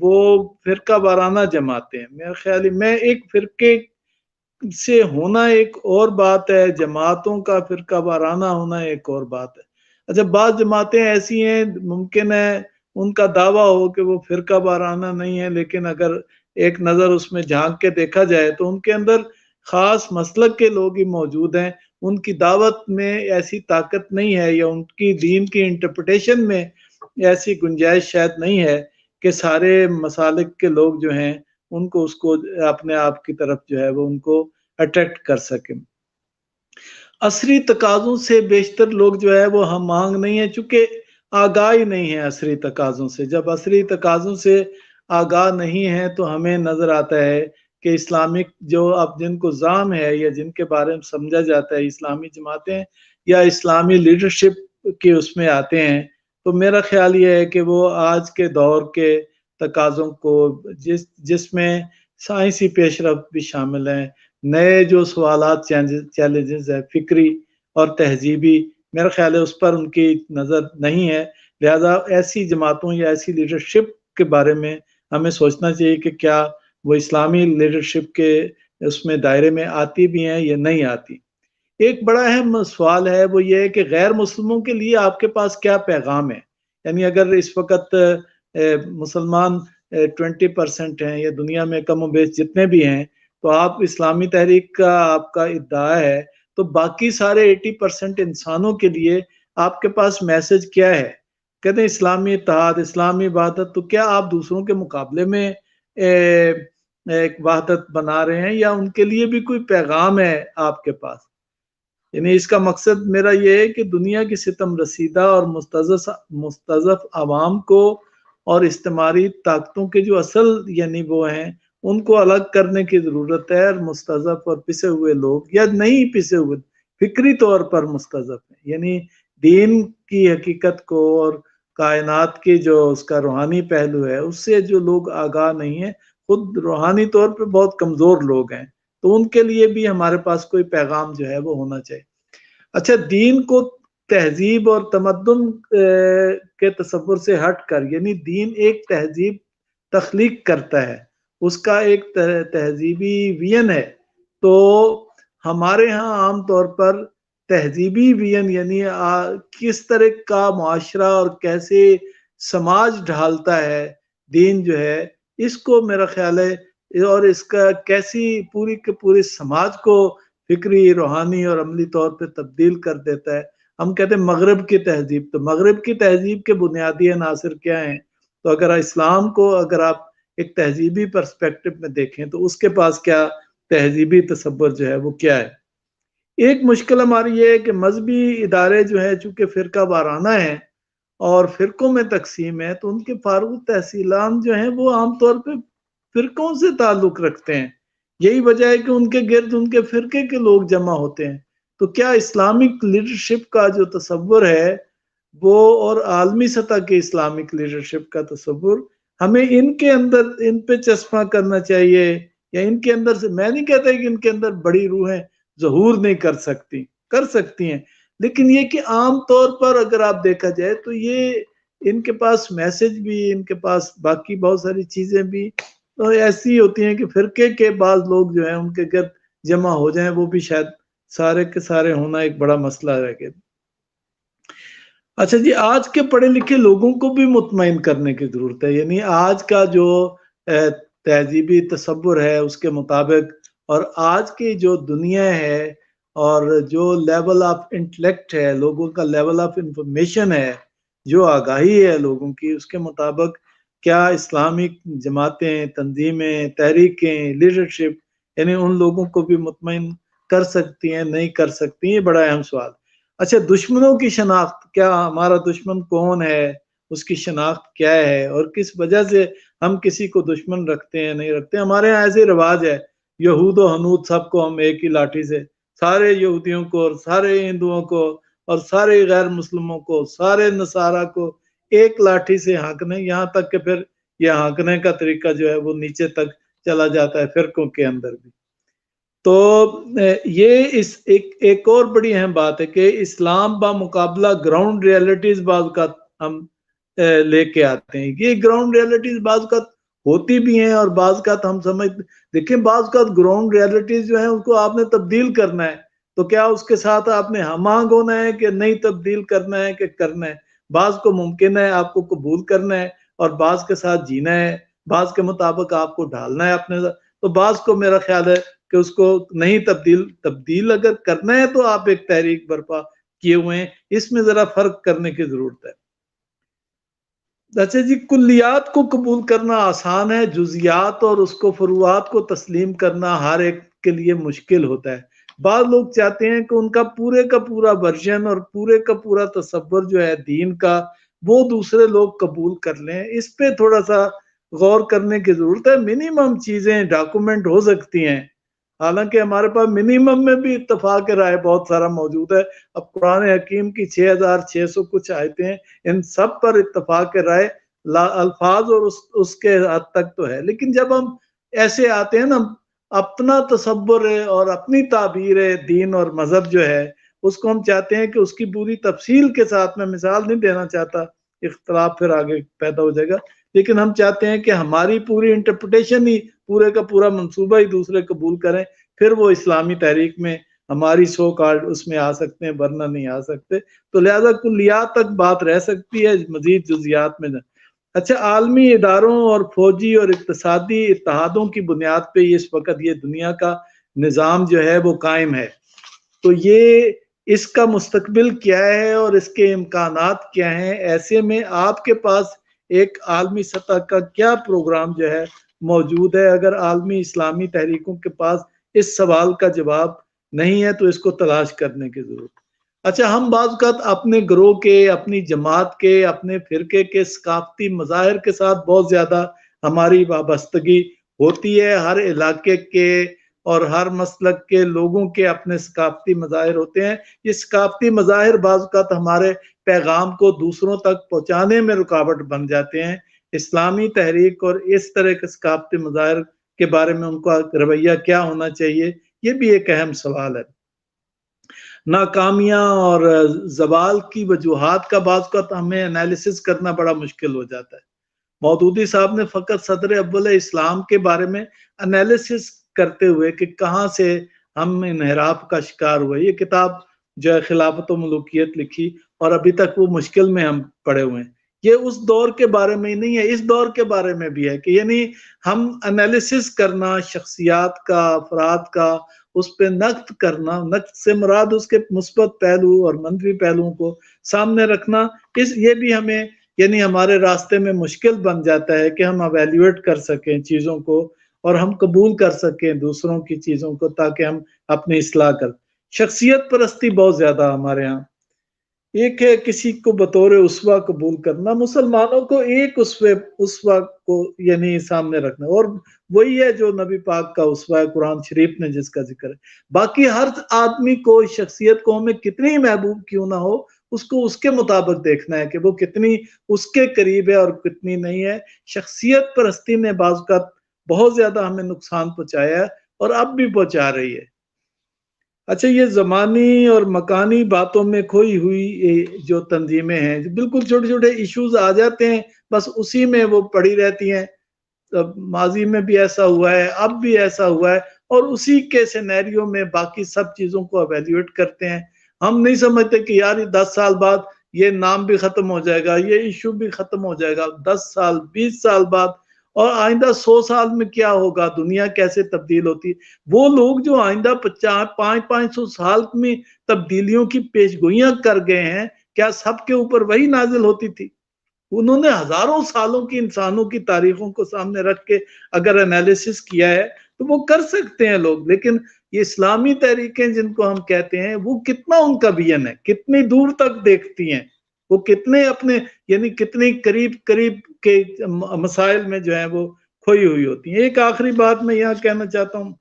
وہ فرقہ وارانہ جماعتیں ہیں. میرا خیال ہے میں ایک فرقے سے ہونا ایک اور بات ہے، جماعتوں کا فرقہ وارانہ ہونا ایک اور بات ہے. اچھا بعض جماعتیں ایسی ہیں ممکن ہے ان کا دعویٰ ہو کہ وہ فرقہ وارانہ نہیں ہے، لیکن اگر ایک نظر اس میں جھانک کے دیکھا جائے تو ان کے اندر خاص مسلک کے لوگ ہی موجود ہیں. ان کی دعوت میں ایسی طاقت نہیں ہے یا ان کی دین کی انٹرپریٹیشن میں ایسی گنجائش شاید نہیں ہے کہ سارے مسالک کے لوگ جو ہیں ان کو اس کو اپنے آپ کی طرف جو ہے وہ ان کو اٹریکٹ کر سکیں. عصری تقاضوں سے بیشتر لوگ جو ہے وہ ہم آہنگ نہیں ہیں، چونکہ آگاہ ہی نہیں ہے عصری تقاضوں سے. جب عصری تقاضوں سے آگاہ نہیں ہے تو ہمیں نظر آتا ہے کہ اسلامک جو اب جن کو زعم ہے یا جن کے بارے میں سمجھا جاتا ہے اسلامی جماعتیں یا اسلامی لیڈرشپ کے اس میں آتے ہیں، تو میرا خیال یہ ہے کہ وہ آج کے دور کے تقاضوں کو جس میں سائنسی پیش رفت بھی شامل ہیں، نئے جو سوالات چیلنجز ہے فکری اور تہذیبی، میرا خیال ہے اس پر ان کی نظر نہیں ہے. لہذا ایسی جماعتوں یا ایسی لیڈرشپ کے بارے میں ہمیں سوچنا چاہیے کہ کیا وہ اسلامی لیڈرشپ کے اس میں دائرے میں آتی بھی ہیں یا نہیں آتی. ایک بڑا اہم سوال ہے وہ یہ ہے کہ غیر مسلموں کے لیے آپ کے پاس کیا پیغام ہے. یعنی اگر اس وقت مسلمان 20% ہیں یا دنیا میں کم و بیش جتنے بھی ہیں، تو آپ اسلامی تحریک کا آپ کا ادعا ہے، تو باقی سارے 80% انسانوں کے لیے آپ کے پاس میسج کیا ہے؟ کہتے ہیں اسلامی اتحاد، اسلامی وحدت، تو کیا آپ دوسروں کے مقابلے میں ایک وحدت بنا رہے ہیں یا ان کے لیے بھی کوئی پیغام ہے آپ کے پاس؟ یعنی اس کا مقصد میرا یہ ہے کہ دنیا کی ستم رسیدہ اور مستضعف عوام کو اور استعماری طاقتوں کے جو اصل یعنی وہ ہیں ان کو الگ کرنے کی ضرورت ہے. اور مستضعف اور پسے ہوئے لوگ یا نہیں پسے ہوئے فکری طور پر مستضعف ہیں، یعنی دین کی حقیقت کو اور کائنات کی جو اس کا روحانی پہلو ہے اس سے جو لوگ آگاہ نہیں ہیں، خود روحانی طور پہ بہت کمزور لوگ ہیں، تو ان کے لیے بھی ہمارے پاس کوئی پیغام جو ہے وہ ہونا چاہیے. اچھا دین کو تہذیب اور تمدن کے تصور سے ہٹ کر، یعنی دین ایک تہذیب تخلیق کرتا ہے، اس کا ایک تہذیبی وین ہے. تو ہمارے ہاں عام طور پر تہذیبی وین یعنی کس طرح کا معاشرہ اور کیسے سماج ڈھالتا ہے دین جو ہے، اس کو میرا خیال ہے اور اس کا کیسی پوری کے پورے سماج کو فکری، روحانی اور عملی طور پہ تبدیل کر دیتا ہے. ہم کہتے ہیں مغرب کی تہذیب، تو مغرب کی تہذیب کے بنیادی عناصر کیا ہیں؟ تو اگر اسلام کو اگر آپ ایک تہذیبی پرسپیکٹو میں دیکھیں تو اس کے پاس کیا تہذیبی تصور جو ہے وہ کیا ہے؟ ایک مشکل ہماری یہ ہے کہ مذہبی ادارے جو ہے چونکہ فرقہ وارانہ ہیں اور فرقوں میں تقسیم ہے، تو ان کے فارغ التحصیلان جو ہیں وہ عام طور پہ فرقوں سے تعلق رکھتے ہیں. یہی وجہ ہے کہ ان کے گرد ان کے فرقے کے لوگ جمع ہوتے ہیں. تو کیا اسلامک لیڈرشپ کا جو تصور ہے وہ اور عالمی سطح کے اسلامک لیڈرشپ کا تصور ہمیں ان کے اندر ان پہ چشمہ کرنا چاہیے یا ان کے اندر سے، میں نہیں کہتا کہ ان کے اندر بڑی روحیں ظہور نہیں کر سکتی ہیں، لیکن یہ کہ عام طور پر اگر آپ دیکھا جائے تو یہ ان کے پاس میسج بھی، ان کے پاس باقی بہت ساری چیزیں بھی ایسی ہوتی ہیں کہ فرقے کے بعض لوگ جو ہیں ان کے گرد جمع ہو جائیں، وہ بھی شاید سارے کے سارے ہونا ایک بڑا مسئلہ رہ گیا. اچھا جی، آج کے پڑھے لکھے لوگوں کو بھی مطمئن کرنے کی ضرورت ہے. یعنی آج کا جو تہذیبی تصور ہے اس کے مطابق اور آج کی جو دنیا ہے اور جو لیول آف انٹلیکٹ ہے، لوگوں کا لیول آف انفارمیشن ہے، جو آگاہی ہے لوگوں کی، اس کے مطابق کیا اسلامک جماعتیں، تنظیمیں، تحریکیں، لیڈرشپ یعنی ان لوگوں کو بھی مطمئن کر سکتی ہیں، نہیں کر سکتی؟ یہ بڑا اہم سوال. اچھا دشمنوں کی شناخت، کیا ہمارا دشمن کون ہے، اس کی شناخت کیا ہے اور کس وجہ سے ہم کسی کو دشمن رکھتے ہیں نہیں رکھتے؟ ہمارے یہاں ایسے رواج ہے، یہود و ہنود سب کو ہم ایک ہی لاٹھی سے، سارے یہودیوں کو اور سارے ہندوؤں کو اور سارے غیر مسلموں کو، سارے نصارہ کو ایک لاٹھی سے ہانکنے، یہاں تک کہ پھر یہ ہانکنے کا طریقہ جو ہے وہ نیچے تک چلا جاتا ہے فرقوں کے اندر بھی. تو یہ ایک اور بڑی اہم بات ہے کہ اسلام بمقابلہ گراؤنڈ ریئلٹیز بعض اوقات ہم لے کے آتے ہیں. یہ گراؤنڈ ریئلٹیز بعض اوقات ہوتی بھی ہیں اور بعض کا ہم سمجھ دیکھیں بعض کا گراؤنڈ ریالٹیز جو ہیں اس کو آپ نے تبدیل کرنا ہے تو کیا اس کے ساتھ آپ نے ہم آہنگ ہونا ہے کہ نہیں تبدیل کرنا ہے کہ کرنا ہے. بعض کو ممکن ہے آپ کو قبول کرنا ہے اور بعض کے ساتھ جینا ہے, بعض کے مطابق آپ کو ڈھالنا ہے اپنے ساتھ. تو بعض کو میرا خیال ہے کہ اس کو نہیں تبدیل اگر کرنا ہے تو آپ ایک تحریک برپا کیے ہوئے ہیں, اس میں ذرا فرق کرنے کی ضرورت ہے. اچھا جی, کلیات کو قبول کرنا آسان ہے, جزیات اور اس کو فروعات کو تسلیم کرنا ہر ایک کے لیے مشکل ہوتا ہے. بعض لوگ چاہتے ہیں کہ ان کا پورے کا پورا ورژن اور پورے کا پورا تصور جو ہے دین کا وہ دوسرے لوگ قبول کر لیں. اس پہ تھوڑا سا غور کرنے کی ضرورت ہے. منیمم چیزیں ڈاکومنٹ ہو سکتی ہیں, حالانکہ ہمارے پاس منیمم میں بھی اتفاق رائے بہت سارا موجود ہے. اب قرآن حکیم کی 6600 کچھ آیتیں ہیں, ان سب پر اتفاق رائے الفاظ اور اس کے حد تک تو ہے. لیکن جب ہم ایسے آتے ہیں نا, اپنا تصور اور اپنی تعبیر دین اور مذہب جو ہے اس کو ہم چاہتے ہیں کہ اس کی پوری تفصیل کے ساتھ, میں مثال نہیں دینا چاہتا, اختلاف پھر آگے پیدا ہو جائے گا, لیکن ہم چاہتے ہیں کہ ہماری پوری انٹرپریٹیشن ہی پورے کا پورا منصوبہ ہی دوسرے قبول کریں, پھر وہ اسلامی تحریک میں ہماری سو کارڈ اس میں آ سکتے ہیں, ورنہ نہیں آ سکتے. تو لہذا کلیات تک بات رہ سکتی ہے, مزید جزیات میں. اچھا, عالمی اداروں اور فوجی اور اقتصادی اتحادوں کی بنیاد پہ اس وقت یہ دنیا کا نظام جو ہے وہ قائم ہے. تو یہ اس کا مستقبل کیا ہے اور اس کے امکانات کیا ہیں, ایسے میں آپ کے پاس ایک عالمی سطح کا کیا پروگرام جو ہے موجود ہے؟ اگر عالمی اسلامی تحریکوں کے پاس اس سوال کا جواب نہیں ہے تو اس کو تلاش کرنے کی ضرورت ہے. اچھا, ہم بعض اوقات اپنے گروہ کے, اپنی جماعت کے, اپنے فرقے کے ثقافتی مظاہر کے ساتھ بہت زیادہ ہماری وابستگی ہوتی ہے. ہر علاقے کے اور ہر مسلک کے لوگوں کے اپنے ثقافتی مظاہر ہوتے ہیں. یہ ثقافتی مظاہر بعض اوقات ہمارے پیغام کو دوسروں تک پہنچانے میں رکاوٹ بن جاتے ہیں. اسلامی تحریک اور اس طرح کے ثقافتی مظاہر کے بارے میں ان کا رویہ کیا ہونا چاہیے, یہ بھی ایک اہم سوال ہے. ناکامیاں اور زوال کی وجوہات کا بعض اوقات ہمیں انالیسس کرنا بڑا مشکل ہو جاتا ہے. مودودی صاحب نے فقط صدر اول اسلام کے بارے میں انالیسس کرتے ہوئے کہ کہاں سے ہم انحراف کا شکار ہوئے, یہ کتاب جو ہے خلافت و ملوکیت لکھی اور ابھی تک وہ مشکل میں ہم پڑے ہوئے ہیں. یہ اس دور کے بارے میں ہی نہیں ہے, اس دور کے بارے میں بھی ہے کہ یعنی ہم انالیسس کرنا شخصیات کا, افراد کا, اس پہ نقد کرنا, نقد سے مراد اس کے مثبت پہلو اور منفی پہلوؤں کو سامنے رکھنا, یہ بھی ہمیں یعنی ہمارے راستے میں مشکل بن جاتا ہے کہ ہم ایویلیویٹ کر سکیں چیزوں کو اور ہم قبول کر سکیں دوسروں کی چیزوں کو تاکہ ہم اپنی اصلاح کریں. شخصیت پرستی بہت زیادہ ہمارے ہاں. ایک ہے کسی کو بطور اسوہ قبول کرنا, مسلمانوں کو ایک اسوہ کو یعنی سامنے رکھنا, اور وہی ہے جو نبی پاک کا اسوہ ہے, قرآن شریف نے جس کا ذکر ہے. باقی ہر آدمی کو, شخصیت کو ہمیں کتنی محبوب کیوں نہ ہو, اس کو اس کے مطابق دیکھنا ہے کہ وہ کتنی اس کے قریب ہے اور کتنی نہیں ہے. شخصیت پرستی نے بعض اوقات بہت زیادہ ہمیں نقصان پہنچایا ہے اور اب بھی پہنچا رہی ہے. اچھا, یہ زمانی اور مکانی باتوں میں کھوئی ہوئی جو تنظیمیں ہیں, بالکل چھوٹے چھوٹے ایشوز آ جاتے ہیں, بس اسی میں وہ پڑی رہتی ہیں. ماضی میں بھی ایسا ہوا ہے, اب بھی ایسا ہوا ہے, اور اسی کے سینیریو میں باقی سب چیزوں کو ایویلیویٹ کرتے ہیں. ہم نہیں سمجھتے کہ یار 10 سال بعد یہ نام بھی ختم ہو جائے گا, یہ ایشو بھی ختم ہو جائے گا. 10 سال 20 سال بعد اور آئندہ 100 سال میں کیا ہوگا, دنیا کیسے تبدیل ہوتی. وہ لوگ جو آئندہ 500 سال میں تبدیلیوں کی پیشگوئیاں کر گئے ہیں, کیا سب کے اوپر وہی نازل ہوتی تھی؟ انہوں نے ہزاروں سالوں کی انسانوں کی تاریخوں کو سامنے رکھ کے اگر انالیسس کیا ہے تو وہ کر سکتے ہیں لوگ. لیکن یہ اسلامی تحریکیں جن کو ہم کہتے ہیں, وہ کتنا ان کا ویژن ہے, کتنی دور تک دیکھتی ہیں, وہ کتنے اپنے یعنی کتنی قریب کے مسائل میں جو ہیں وہ کھوئی ہوئی ہوتی ہیں. ایک آخری بات میں یہاں کہنا چاہتا ہوں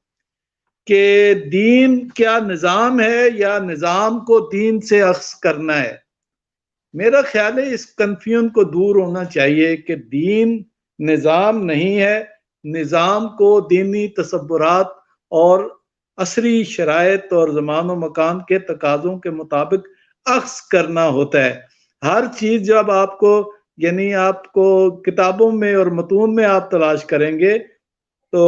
کہ دین کیا نظام ہے یا نظام کو دین سے اخذ کرنا ہے. میرا خیال ہے اس کنفیوژن کو دور ہونا چاہیے کہ دین نظام نہیں ہے, نظام کو دینی تصورات اور عصری شرائط اور زمان و مکان کے تقاضوں کے مطابق اخذ کرنا ہوتا ہے. ہر چیز جب آپ کو یعنی آپ کو کتابوں میں اور متون میں آپ تلاش کریں گے تو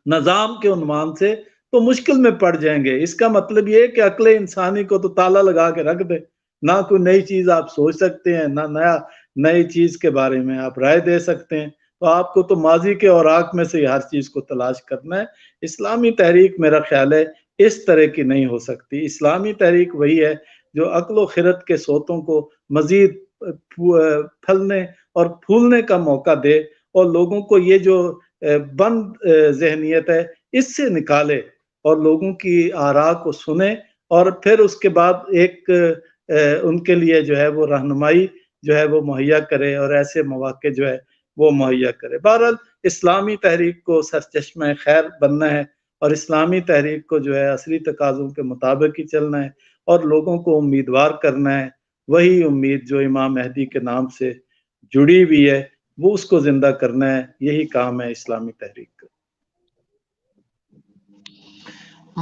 نظام کے عنوان سے تو مشکل میں پڑ جائیں گے. اس کا مطلب یہ کہ عقل انسانی کو تو تالا لگا کے رکھ دے، نہ کوئی نئی چیز آپ سوچ سکتے ہیں، نہ نئی چیز کے بارے میں آپ رائے دے سکتے ہیں. تو آپ کو تو ماضی کے اوراق میں سے ہر چیز کو تلاش کرنا ہے. اسلامی تحریک میرا خیال ہے اس طرح کی نہیں ہو سکتی. اسلامی تحریک وہی ہے جو عقل و خرد کے صوتوں کو مزید پھلنے اور پھولنے کا موقع دے اور لوگوں کو یہ جو بند ذہنیت ہے اس سے نکالے اور لوگوں کی آراء کو سنے اور پھر اس کے بعد ایک ان کے لیے جو ہے وہ رہنمائی جو ہے وہ مہیا کرے اور ایسے مواقع جو ہے وہ مہیا کرے. بہرحال اسلامی تحریک کو سرچشمہ خیر بننا ہے اور اسلامی تحریک کو جو ہے عصری تقاضوں کے مطابق ہی چلنا ہے اور لوگوں کو امیدوار کرنا ہے. وہی امید جو امام مہدی کے نام سے جڑی ہوئی ہے وہ اس کو زندہ کرنا ہے. یہی کام ہے اسلامی تحریک کا.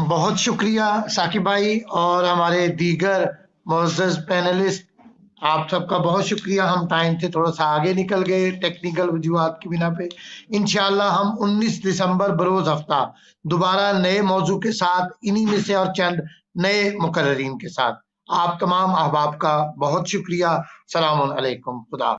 بہت شکریہ ثاقب بھائی اور ہمارے دیگر معزز پینلسٹ، آپ سب کا بہت شکریہ. ہم ٹائم سے تھوڑا سا آگے نکل گئے ٹیکنیکل وجوہات کی بنا پہ. انشاءاللہ ہم 19 دسمبر بروز ہفتہ دوبارہ نئے موضوع کے ساتھ انہی میں سے اور چند نئے مقررین کے ساتھ. آپ تمام احباب کا بہت شکریہ. السلام علیکم. خدا